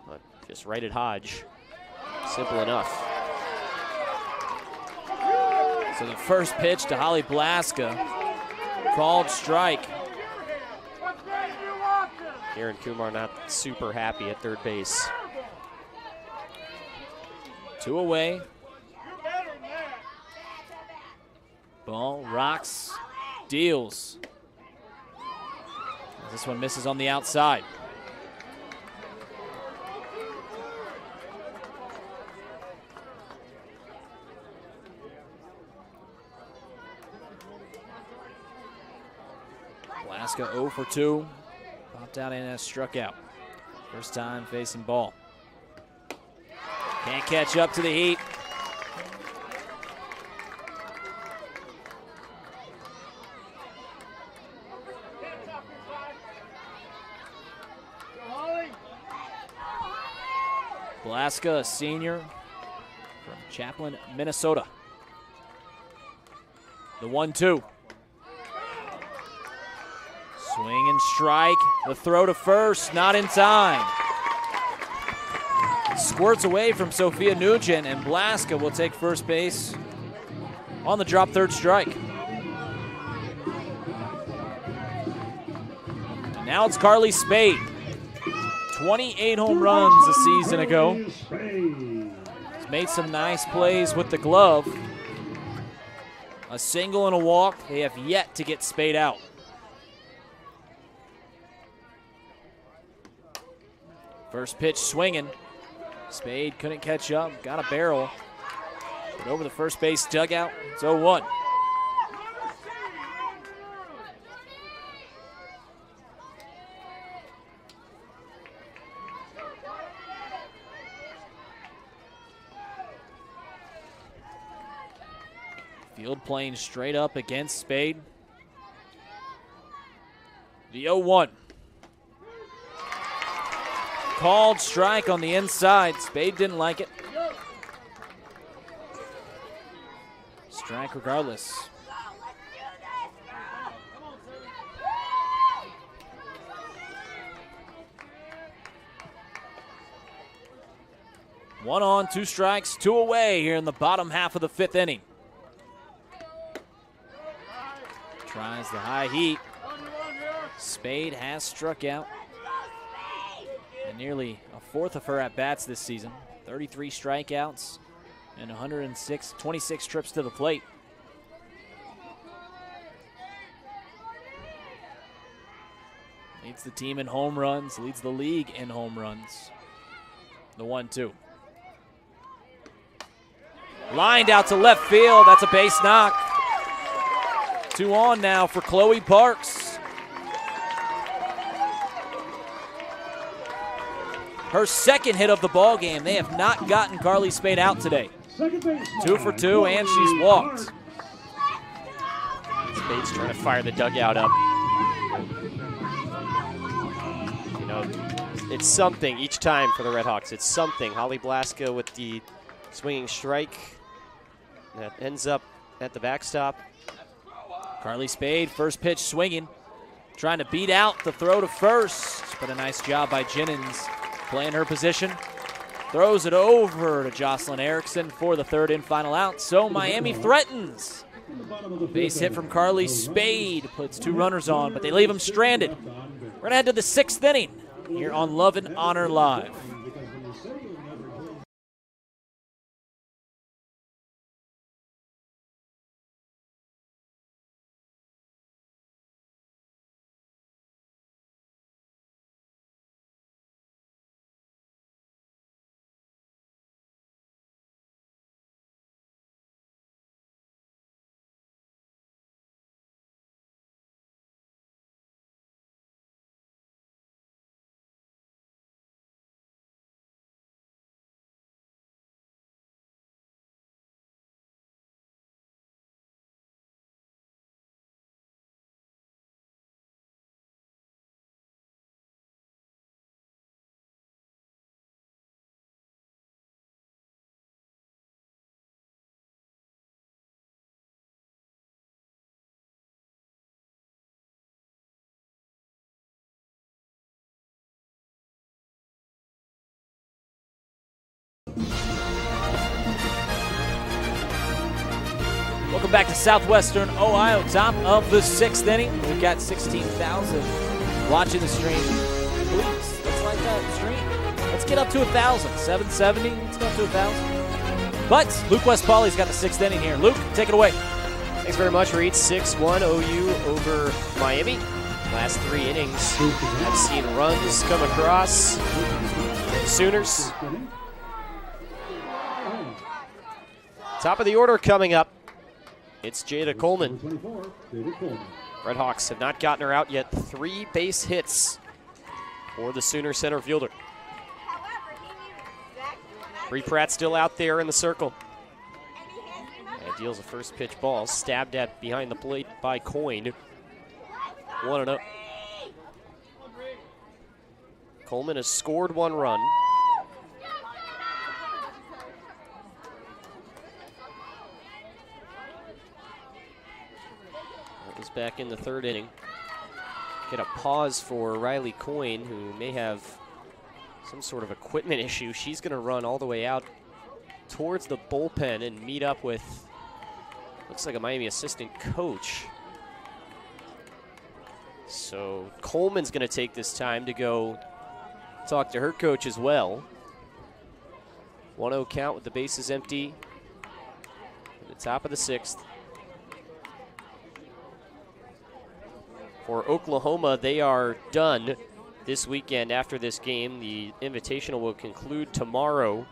But just right at Hodge. Simple enough. So the first pitch to Holly Blaska. Called strike. Aaron Kumar not super happy at third base. 2 away. Ball rocks, deals. This one misses on the outside. Blaska 0 for 2. Popped out and has struck out. First time facing ball. Can't catch up to the heat. Blaska, a senior from Chaplin, Minnesota. The 1-2. Swing and strike. The throw to first, not in time. Squirts away from Sophia Nugent, and Blaska will take first base on the drop third strike. And now it's Carly Spade. 28 home runs a season ago. He's made some nice plays with the glove. A single and a walk. They have yet to get Spade out. First pitch swinging. Spade couldn't catch up, got a barrel. But over the first base dugout, it's 0-1. Field playing straight up against Spade. The 0-1. Called strike on the inside. Spade didn't like it. Strike regardless. One on, 2 strikes, 2 away here in the bottom half of the 5th inning. Tries the high heat. Spade has struck out. And nearly a fourth of her at-bats this season. 33 strikeouts and 26 trips to the plate. Leads the team in home runs, leads the league in home runs. The 1-2. Lined out to left field, that's a base knock. 2 on now for Chloe Parks. Her second hit of the ball game. They have not gotten Carly Spade out today. 2 for 2, and she's walked. Spade's trying to fire the dugout up. You know, it's something each time for the RedHawks. It's something. Holly Blaska with the swinging strike that ends up at the backstop. Carly Spade, first pitch swinging. Trying to beat out the throw to first, but a nice job by Jennings playing her position. Throws it over to Jocelyn Erickson for the third and final out. So Miami threatens. Base hit from Carly Spade puts 2 runners on, but they leave them stranded. We're going to head to the 6th inning here on Love and Honor Live. Welcome back to Southwestern Ohio, top of the 6th inning. We've got 16,000 watching the stream. Please, let's like that stream. Let's get up to 1,000. 770, let's go up to 1,000. But Luke West Pauly's got the 6th inning here. Luke, take it away. Thanks very much, Reed. 6-1 OU over Miami. Last 3 innings have seen runs come across. Sooners. Top of the order coming up. It's Jada Coleman. RedHawks have not gotten her out yet. 3 base hits for the Sooner center fielder. Bree Pratt still out there in the circle. And deals a first pitch ball, stabbed at behind the plate by Coyne. 1-0. Coleman has scored 1 run. That was back in the 3rd inning. Get a pause for Riley Coyne, who may have some sort of equipment issue. She's going to run all the way out towards the bullpen and meet up with, looks like a Miami assistant coach. So Coleman's going to take this time to go talk to her coach as well. 1-0 count with the bases empty at the top of the 6th. For Oklahoma, they are done this weekend after this game. The Invitational will conclude tomorrow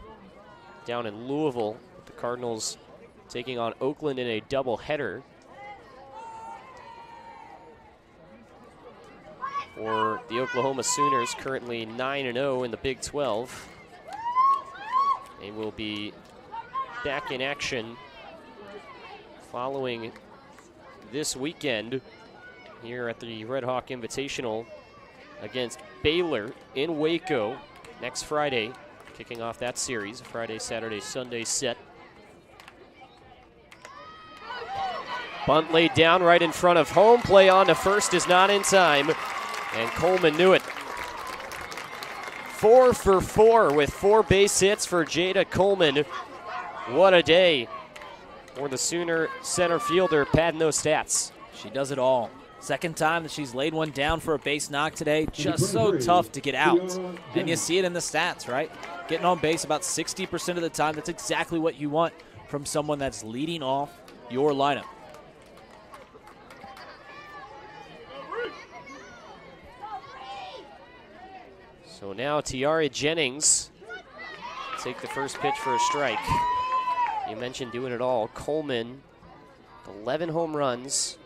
down in Louisville, with the Cardinals taking on Oakland in a doubleheader. For the Oklahoma Sooners, currently 9-0 in the Big 12. They will be back in action following this weekend here at the Red Hawk Invitational against Baylor in Waco next Friday, kicking off that series, Friday, Saturday, Sunday set. Bunt laid down right in front of home. Play on to first is not in time. And Coleman knew it. 4 for 4 with 4 base hits for Jada Coleman. What a day for the Sooner center fielder, padding those stats. She does it all. Second time that she's laid one down for a base knock today. Just so tough to get out. And you see it in the stats, right? Getting on base about 60% of the time. That's exactly what you want from someone that's leading off your lineup. So now Tiara Jennings take the first pitch for a strike. You mentioned doing it all. Coleman, 11 home runs,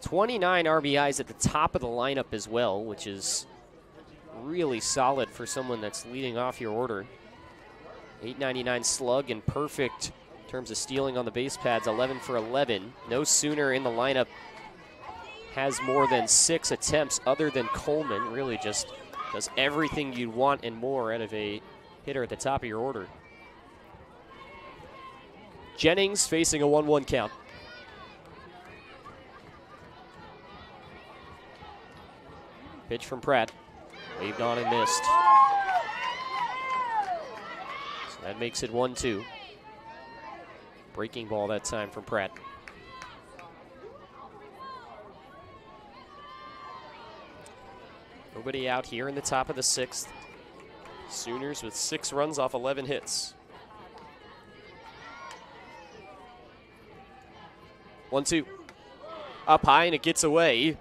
29 RBIs at the top of the lineup as well, which is really solid for someone that's leading off your order. 899 slug and perfect in terms of stealing on the base pads, 11 for 11. No Sooner in the lineup has more than 6 attempts other than Coleman. Really just does everything you'd want and more out of a hitter at the top of your order. Jennings facing a 1-1 count. Pitch from Pratt. Waved on and missed. So that makes it 1-2. Breaking ball that time from Pratt. Nobody out here in the top of the 6th. Sooners with 6 runs off 11 hits. 1-2. Up high and it gets away.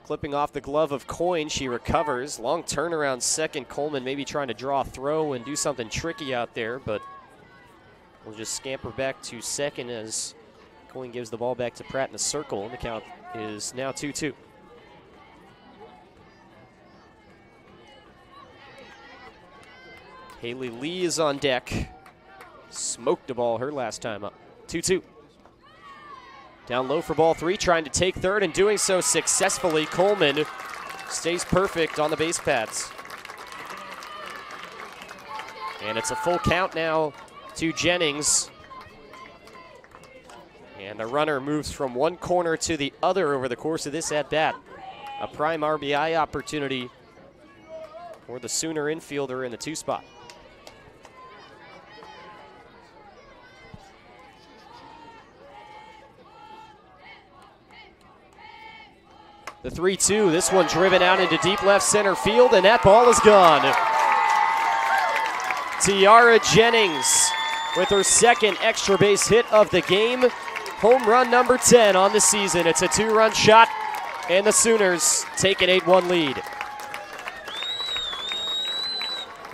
Clipping off the glove of Coyne, she recovers. Long turnaround second. Coleman maybe trying to draw a throw and do something tricky out there, but we'll just scamper back to second as Coyne gives the ball back to Pratt in the circle. And the count is now 2-2. Haley Lee is on deck. Smoked the ball her last time up. 2-2. Down low for ball 3, trying to take third and doing so successfully. Coleman stays perfect on the base pads. And it's a full count now to Jennings. And the runner moves from one corner to the other over the course of this at-bat. A prime RBI opportunity for the Sooner infielder in the 2 spot. The 3-2, this one driven out into deep left center field, and that ball is gone. Tiara Jennings with her 2nd extra base hit of the game home run number 10 on the season. It's a 2-run shot, and the Sooners take an 8-1 lead.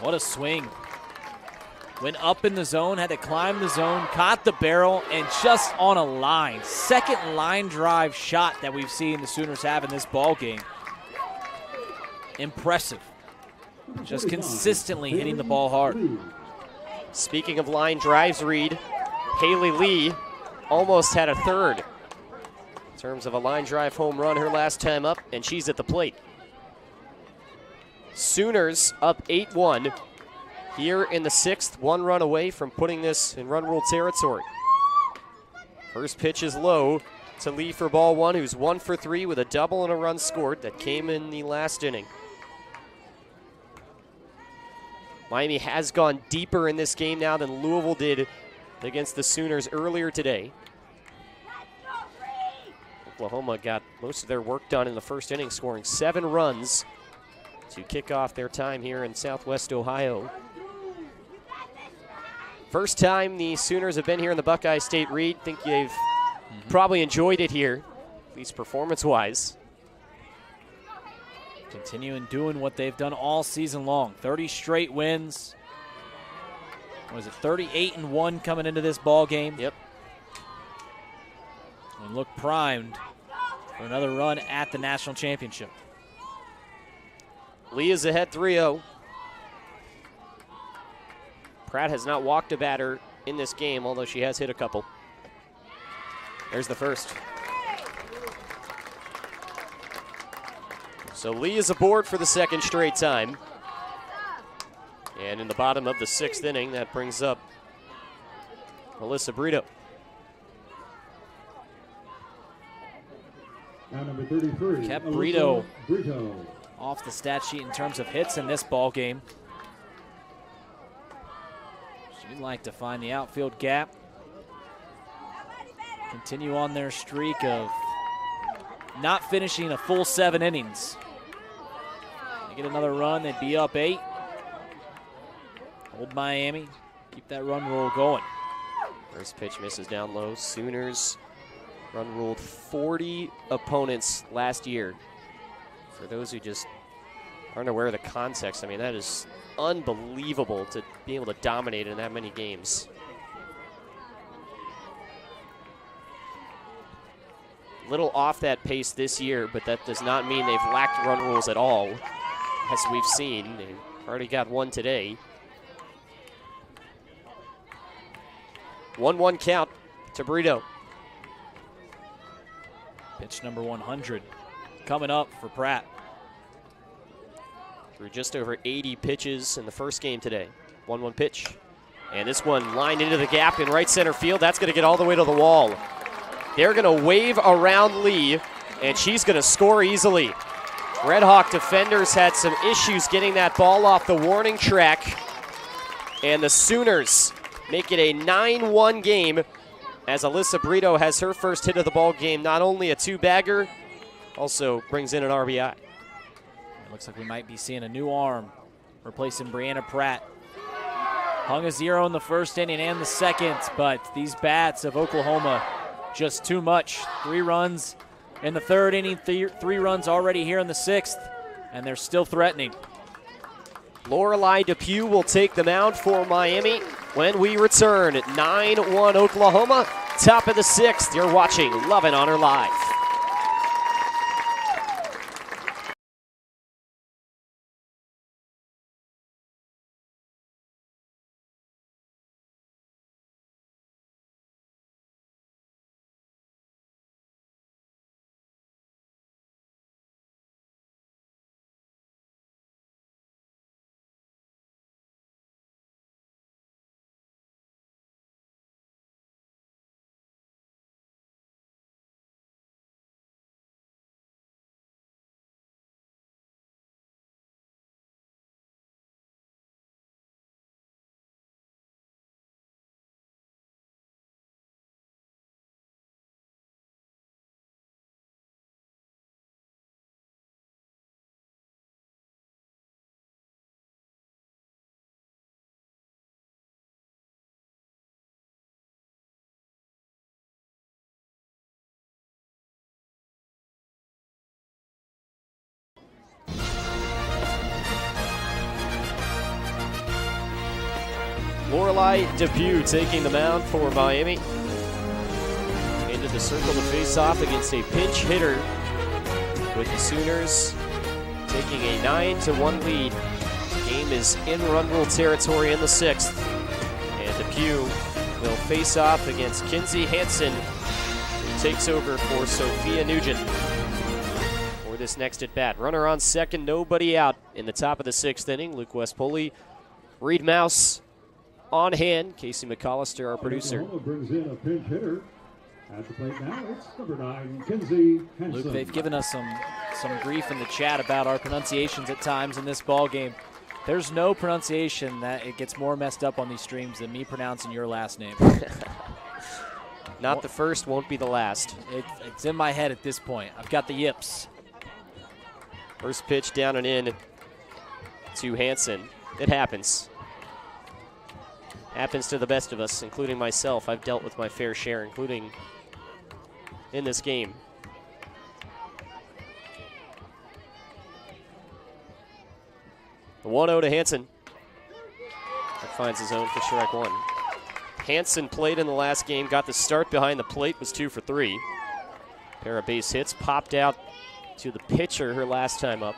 What a swing. Went up in the zone, had to climb the zone, caught the barrel, and just on a line. Second line drive shot that we've seen the Sooners have in this ball game. Impressive. Just consistently hitting the ball hard. Speaking of line drives, Reed, Haley Lee almost had a third in terms of a line drive home run her last time up, and she's at the plate. Sooners up 8-1 here in the 6th, 1 run away from putting this in run rule territory. First pitch is low to Lee for ball 1, who's 1 for 3 with a double and a run scored that came in the last inning. Miami has gone deeper in this game now than Louisville did against the Sooners earlier today. Oklahoma got most of their work done in the first inning, scoring 7 runs to kick off their time here in Southwest Ohio. First time the Sooners have been here in the Buckeye State Reed. Think they've probably enjoyed it here, at least performance-wise. Continuing doing what they've done all season long. 30 straight wins. What is it, 38-1 coming into this ball game? Yep. And look primed for another run at the national championship. Lee is ahead 3-0. Pratt has not walked a batter in this game, although she has hit a couple. There's the first. So Lee is aboard for the second straight time. And in the bottom of the 6th inning, that brings up Melissa Brito. Now number 33. Kept Alyssa Brito off the stat sheet in terms of hits in this ball game. She'd like to find the outfield gap. Continue on their streak of not finishing a full 7 innings. They get another run, they'd be up 8. Hold Miami, keep that run roll going. First pitch misses down low. Sooners run ruled 40 opponents last year. For those who just aren't aware of the context, I mean, that is unbelievable to be able to dominate in that many games. Little off that pace this year, but that does not mean they've lacked run rules at all, as we've seen. They've already got one today. 1-1 count to Brito. Pitch number 100 coming up for Pratt. Through just over 80 pitches in the first game today. 1-1 pitch. And this one lined into the gap in right center field. That's going to get all the way to the wall. They're going to wave around Lee, and she's going to score easily. RedHawk defenders had some issues getting that ball off the warning track. And the Sooners make it a 9-1 game as Alyssa Brito has her first hit of the ball game. Not only a 2-bagger, also brings in an RBI. It looks like we might be seeing a new arm replacing Brianna Pratt. Hung a 0 in the first inning and the second, but these bats of Oklahoma just too much. 3 runs in the 3rd inning, 3 runs already here in the 6th, and they're still threatening. Lorelei Depew will take the mound for Miami when we return. 9-1 Oklahoma, top of the 6th. You're watching Love and Honor Live. Lorelei Depew taking the mound for Miami. Into the circle to face off against a pinch hitter, with the Sooners taking a 9-1 lead. Game is in run rule territory in the 6th. And Depew will face off against Kinsey Hansen, who takes over for Sophia Nugent for this next at bat. Runner on second, nobody out in the top of the 6th inning. Luke Westpoli, Reed Mouse on hand. Casey McAllister, our producer. Oklahoma brings in a pinch hitter. At the plate now, it's number 9, Kinsey Hansen. Luke, they've given us some grief in the chat about our pronunciations at times in this ball game. There's no pronunciation that it gets more messed up on these streams than me pronouncing your last name. Not the first, won't be the last. It's in my head at this point. I've got the yips. First pitch down and in to Hansen. It happens. Happens to the best of us, including myself. I've dealt with my fair share, including in this game. The 1-0 to Hansen. That finds his own for strike one. Hansen played in the last game, got the start behind the plate, was 2 for 3. Pair of base hits, popped out to the pitcher her last time up.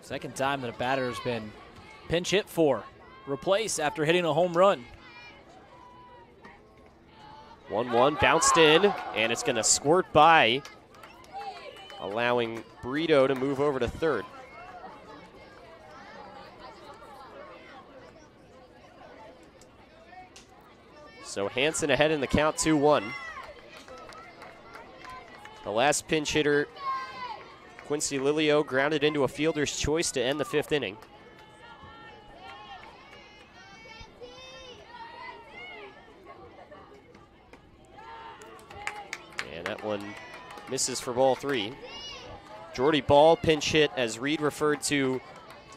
Second time that a batter has been pinch hit for, replaced after hitting a home run. 1-1, bounced in, and it's going to squirt by, allowing Brito to move over to third. So Hansen ahead in the count, 2-1. The last pinch hitter, Quincy Lilio, grounded into a fielder's choice to end the 5th inning. And that one misses for ball 3. Jordy Ball pinch hit, as Reed referred to,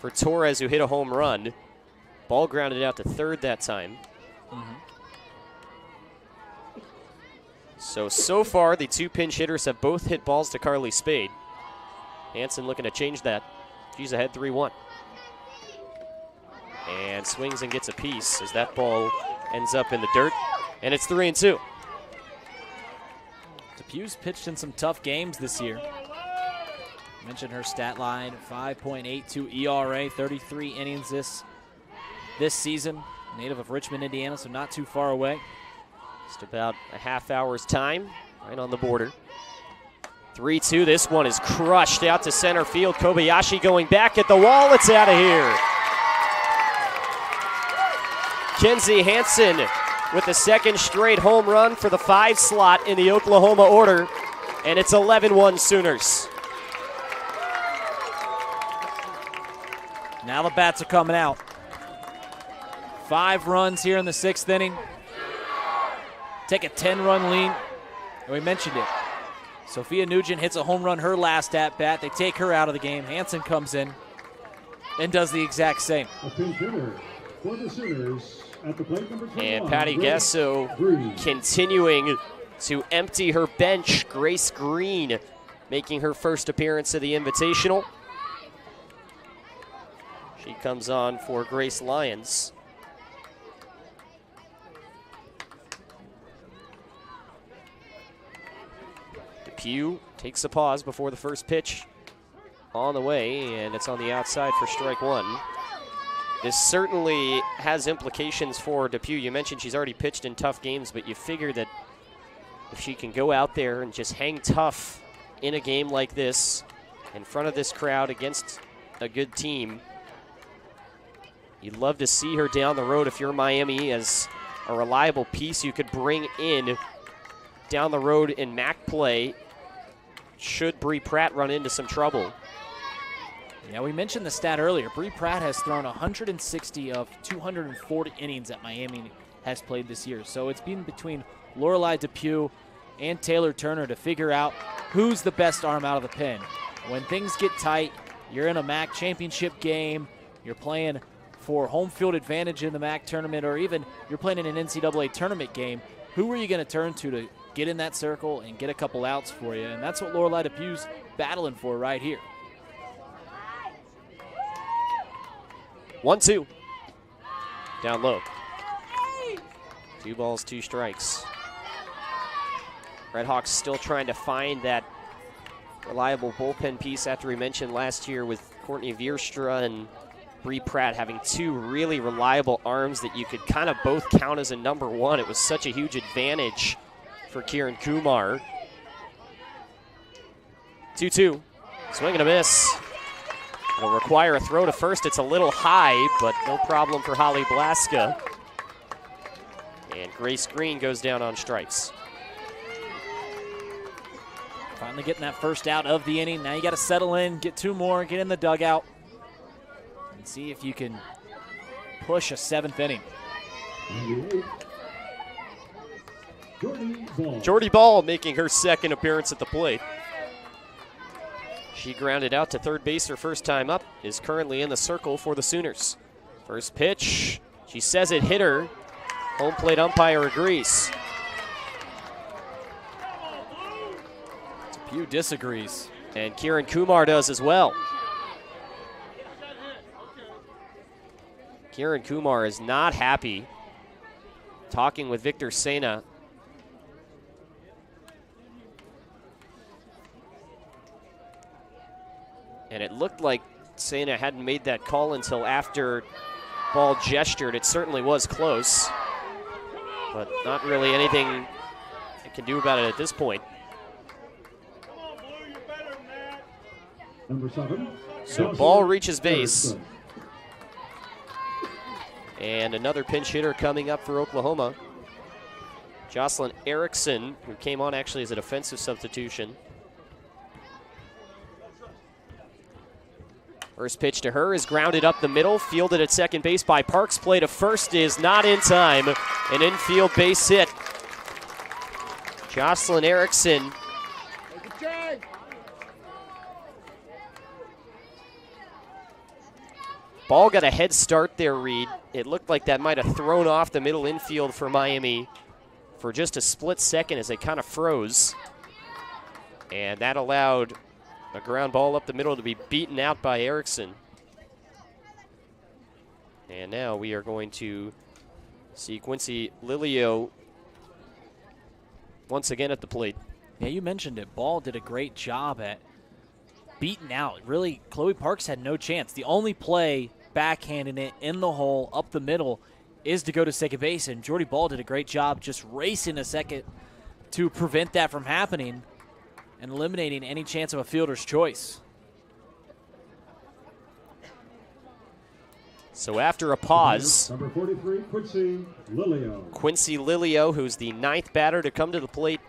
for Torres, who hit a home run. Ball grounded out to third that time. So far, the 2 pinch hitters have both hit balls to Carly Spade. Hansen looking to change that. She's ahead 3-1. And swings and gets a piece as that ball ends up in the dirt. And it's 3-2. Depew's pitched in some tough games this year. Mentioned her stat line, 5.82 ERA, 33 innings this season. Native of Richmond, Indiana, so not too far away. Just about a half hour's time, right on the border. 3-2, this one is crushed out to center field. Kobayashi going back at the wall, it's out of here. Kinsey Hansen with the second straight home run for the 5 slot in the Oklahoma order, and it's 11-1 Sooners. Now the bats are coming out. 5 runs here in the 6th inning. Take a 10-run lead, and we mentioned it. Sophia Nugent hits a home run her last at-bat. They take her out of the game. Hansen comes in and does the exact same. A pinch hitter for the Sooners at the plate, number 21. And Patty Gasso continuing to empty her bench. Grace Green making her first appearance of the Invitational. She comes on for Grace Lyons. Depew takes a pause before the first pitch on the way, and it's on the outside for strike one. This certainly has implications for Depew. You mentioned she's already pitched in tough games, but you figure that if she can go out there and just hang tough in a game like this, in front of this crowd against a good team, you'd love to see her down the road if you're Miami as a reliable piece you could bring in down the road in MAC play should Bree Pratt run into some trouble. Yeah, we mentioned the stat earlier. Bree Pratt has thrown 160 of 240 innings that Miami has played this year. So it's been between Lorelei Depew and Taylor Turner to figure out who's the best arm out of the pen. When things get tight, you're in a MAC championship game, you're playing for home field advantage in the MAC tournament, or even you're playing in an NCAA tournament game, who are you going to turn to get in that circle and get a couple outs for you? And that's what Lorelei Depew's battling for right here. 1-2. Down low. 2 balls, 2 strikes. RedHawks still trying to find that reliable bullpen piece after we mentioned last year with Courtney Veerstra and Bree Pratt having 2 really reliable arms that you could kind of both count as a number 1. It was such a huge advantage for Kieran Kumar. 2-2. Swing and a miss. It'll require a throw to first. It's a little high, but no problem for Holly Blaska. And Grace Green goes down on strikes. Finally getting that first out of the inning. Now you got to settle in, get 2 more, get in the dugout, and see if you can push a 7th inning. Jordy Ball making her 2nd appearance at the plate. She grounded out to third base her first time up, is currently in the circle for the Sooners. First pitch, she says it hit her. Home plate umpire agrees. Pew disagrees. And Kieran Kumar does as well. Kieran Kumar is not happy. Talking with Victor Sena. And it looked like Sena hadn't made that call until after Ball gestured. It certainly was close, but not really anything it can do about it at this point. Number 7. So Ball reaches base. And another pinch hitter coming up for Oklahoma. Jocelyn Erickson, who came on actually as a defensive substitution. First pitch to her is grounded up the middle, fielded at second base by Parks. Play to first is not in time. An infield base hit. Jocelyn Erickson. Ball got a head start there, Reed. It looked like that might have thrown off the middle infield for Miami for just a split second as they kind of froze. And that allowed a ground ball up the middle to be beaten out by Erickson. And now we are going to see Quincy Lilio once again at the plate. Yeah, you mentioned it. Ball did a great job at beating out. Really, Chloe Parks had no chance. The only play backhanding it in the hole up the middle is to go to second base, and Jordy Ball did a great job just racing a second to prevent that from happening and eliminating any chance of a fielder's choice. So after a pause, Number 43, Quincy Lilio. Quincy Lilio, who's the 9th batter to come to the plate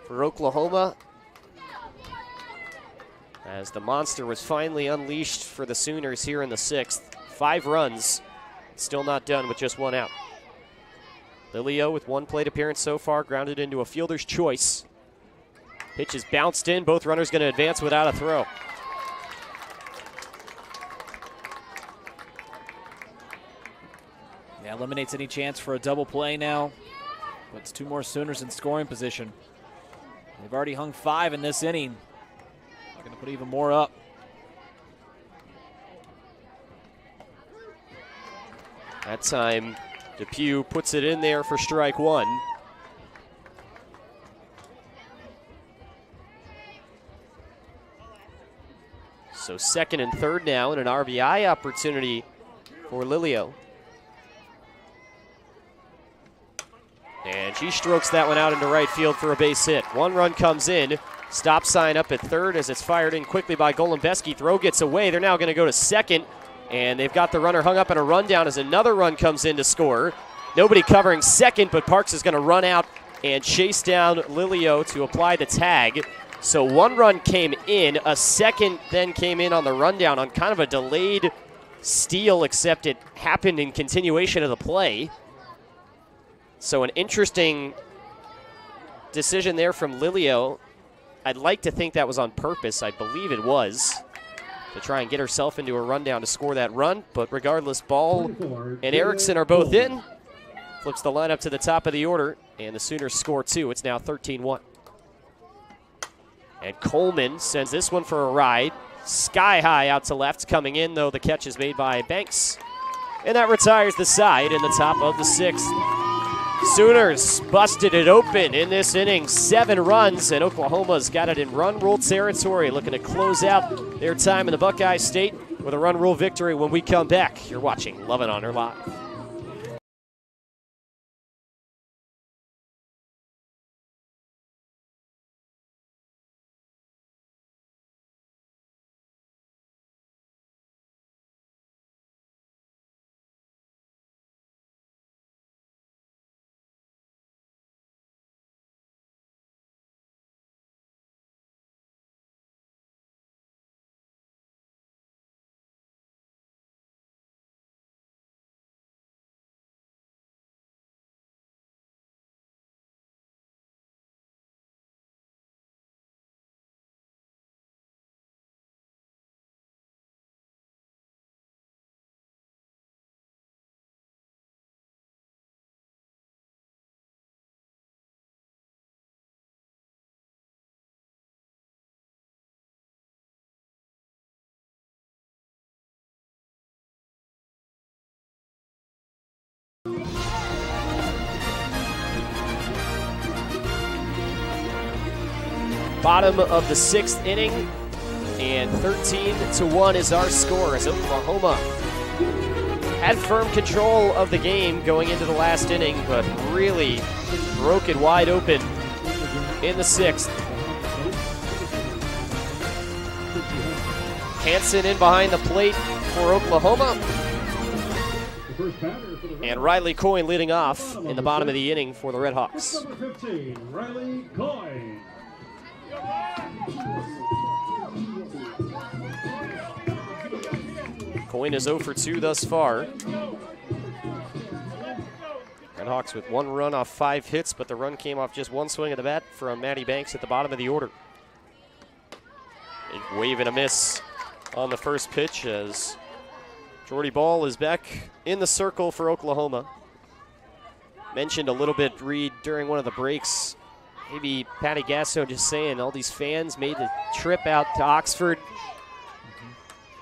for Oklahoma, as the monster was finally unleashed for the Sooners here in the 6th. 5 runs, still not done with just 1 out. Lilio with 1 plate appearance so far, grounded into a fielder's choice. Pitch is bounced in. Both runners going to advance without a throw. Yeah, eliminates any chance for a double play now. Puts 2 more Sooners in scoring position. They've already hung 5 in this inning. They're going to put even more up. That time, Depew puts it in there for strike 1. So 2nd and 3rd now, and an RBI opportunity for Lilio. And she strokes that one out into right field for a base hit. 1 run comes in. Stop sign up at 3rd as it's fired in quickly by Golembeski. Throw gets away. They're now going to go to 2nd. And they've got the runner hung up in a rundown as another run comes in to score. Nobody covering 2nd, but Parks is going to run out and chase down Lilio to apply the tag. So 1 run came in, a 2nd then came in on the rundown on kind of a delayed steal, except it happened in continuation of the play. So an interesting decision there from Lilio. I'd like to think that was on purpose. I believe it was, to try and get herself into a rundown to score that run. But regardless, Ball and Erickson are both in. Flips the lineup to the top of the order, and the Sooners score 2. It's now 13-1. And Coleman sends this one for a ride. Sky high out to left. Coming in, though, the catch is made by Banks. And that retires the side in the top of the 6th. Sooners busted it open in this inning. 7 runs, and Oklahoma's got it in run rule territory, looking to close out their time in the Buckeye State with a run rule victory. When we come back, you're watching Love It Honor Live. Bottom of the 6th inning, and 13-1 is our score as Oklahoma had firm control of the game going into the last inning, but really broke it wide open in the 6th. Hansen in behind the plate for Oklahoma. And Riley Coyne leading off in the bottom of the inning for the RedHawks. Number 15, Riley Coyne. Coyne is 0 for 2 thus far. RedHawks with 1 run off 5 hits, but the run came off just 1 swing of the bat from Matty Banks at the bottom of the order. A wave and a miss on the first pitch as Jordy Ball is back in the circle for Oklahoma. Mentioned a little bit, Reed, during one of the breaks, maybe Patty Gasso just saying all these fans made the trip out to Oxford.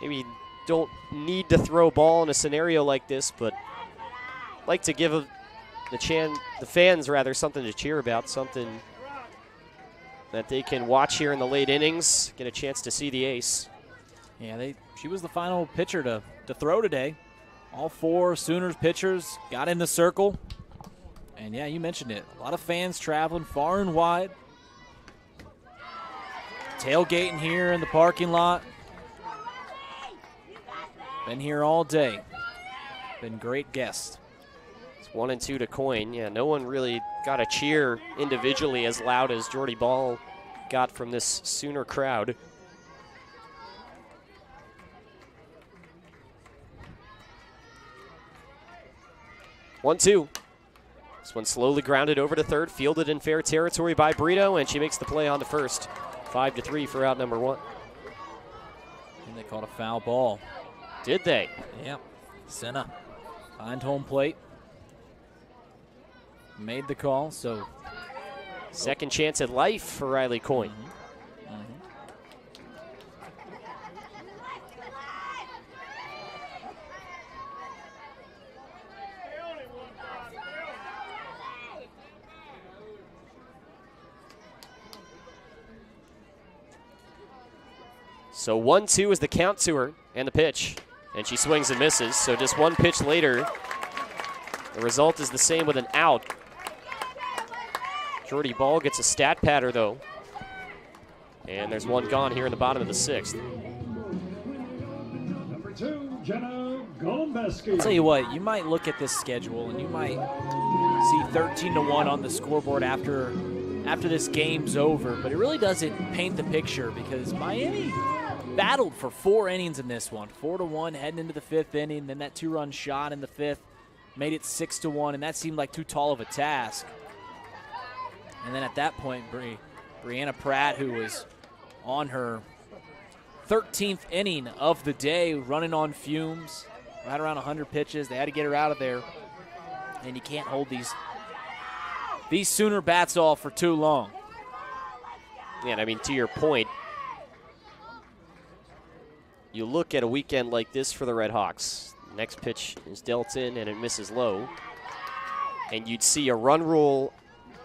Maybe don't need to throw a ball in a scenario like this, but like to give the fans rather something to cheer about, something that they can watch here in the late innings, get a chance to see the ace. Yeah, she was the final pitcher to throw today. All 4 Sooners pitchers got in the circle. And yeah, you mentioned it. A lot of fans traveling far and wide. Tailgating here in the parking lot. Been here all day. Been great guests. It's 1 and 2 to Coyne. Yeah, no one really got a cheer individually as loud as Jordy Ball got from this Sooner crowd. One-two. This one slowly grounded over to third, fielded in fair territory by Brito, and she makes the play on to first. 5-3 for out number 1. And they called a foul ball. Did they? Yep. Senna behind home plate. Made the call, so. Second chance at life for Riley Coyne. So 1-2 is the count to her and the pitch. And she swings and misses. So just 1 pitch later, the result is the same with an out. Jordy Ball gets a stat patter, though. And there's 1 gone here in the bottom of the 6th. Number 2, Jenna Golombeski. I'll tell you what, you might look at this schedule and you might see 13-1 on the scoreboard after this game's over, but it really doesn't paint the picture because Miami battled for 4 innings in this one. 4-1 heading into the 5th inning, then that 2-run shot in the 5th made it 6-1, and that seemed like too tall of a task. And then at that point, Brianna Pratt, who was on her 13th inning of the day, running on fumes, right around 100 pitches. They had to get her out of there, and you can't hold these Sooner bats off for too long. Yeah, and I mean, to your point, you look at a weekend like this for the RedHawks. Next pitch is dealt in, and it misses low. And you'd see a run rule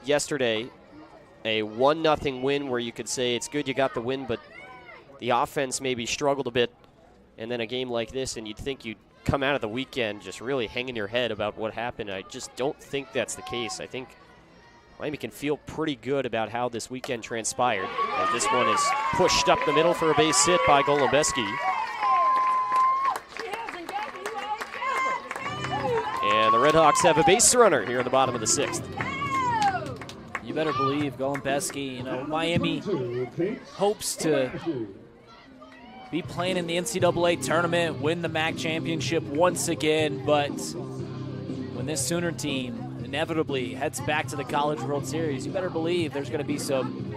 yesterday, a 1-0 win where you could say it's good you got the win, but the offense maybe struggled a bit. And then a game like this, and you'd think you'd come out of the weekend just really hanging your head about what happened. I just don't think that's the case. I think Miami can feel pretty good about how this weekend transpired, as this one is pushed up the middle for a base hit by Golubeski. And the RedHawks have a base runner here in the bottom of the 6th. You better believe Golubeski, you know, Miami hopes to be playing in the NCAA tournament, win the MAC championship once again, but when this Sooner team inevitably heads back to the College World Series, you better believe there's going to be some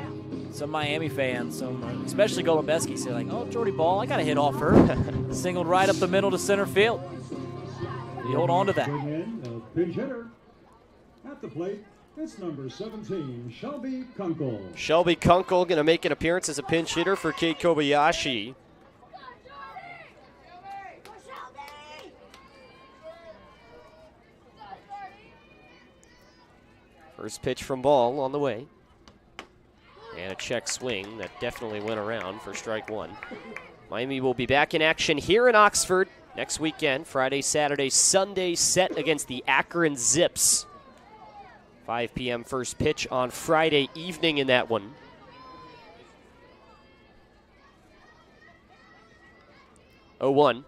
Miami fans, especially Golubeski, say like, oh, Jordy Ball, I got a hit off her. Singled right up the middle to center field. You hold on to that. Pinch hitter at the plate. It's number 17, Shelby Kunkel. Shelby Kunkel going to make an appearance as a pinch hitter for Kate Kobayashi. First pitch from Ball on the way. And a check swing that definitely went around for strike 1. Miami will be back in action here in Oxford next weekend, Friday, Saturday, Sunday, set against the Akron Zips. 5 p.m. first pitch on Friday evening in that one. 0-1.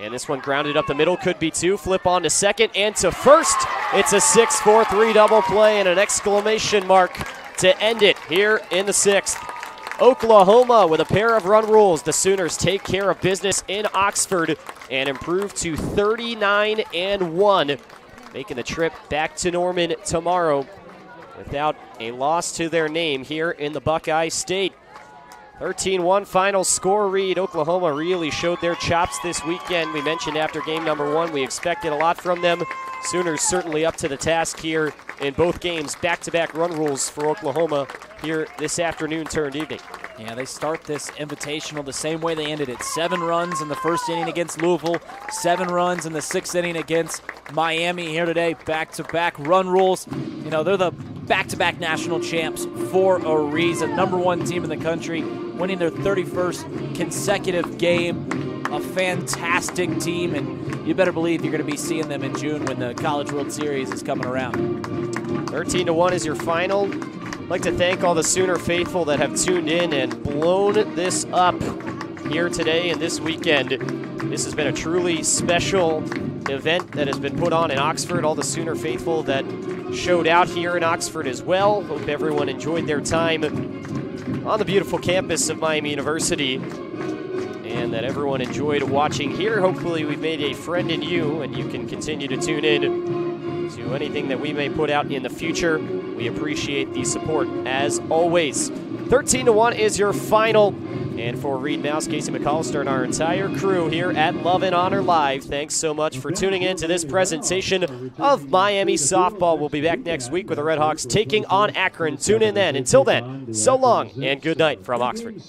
And this one grounded up the middle, could be 2. Flip on to second and to first. It's a 6-4-3 double play and an exclamation mark to end it here in the 6th. Oklahoma with a pair of run rules. The Sooners take care of business in Oxford and improve to 39-1, making the trip back to Norman tomorrow without a loss to their name here in the Buckeye State. 13-1 final score read. Oklahoma really showed their chops this weekend. We mentioned after game number 1 we expected a lot from them. Sooners certainly up to the task here in both games. Back-to-back run rules for Oklahoma here this afternoon turned evening. Yeah, they start this invitational the same way they ended it. 7 runs in the first inning against Louisville, 7 runs in the 6th inning against Miami here today. Back-to-back run rules. You know, they're the back-to-back national champs for a reason. Number 1 team in the country, winning their 31st consecutive game. A fantastic team, and you better believe you're going to be seeing them in June when the College World Series is coming around. 13-1 is your final. I'd like to thank all the Sooner faithful that have tuned in and blown this up here today and this weekend. This has been a truly special event that has been put on in Oxford. All the Sooner faithful that showed out here in Oxford as well. Hope everyone enjoyed their time on the beautiful campus of Miami University, and that everyone enjoyed watching here. Hopefully we've made a friend in you, and you can continue to tune in to anything that we may put out in the future. We appreciate the support as always. 13-1 is your final. And for Reed Mouse, Casey McAllister, and our entire crew here at Love and Honor Live, thanks so much for tuning in to this presentation of Miami softball. We'll be back next week with the RedHawks taking on Akron. Tune in then. Until then, so long and good night from Oxford.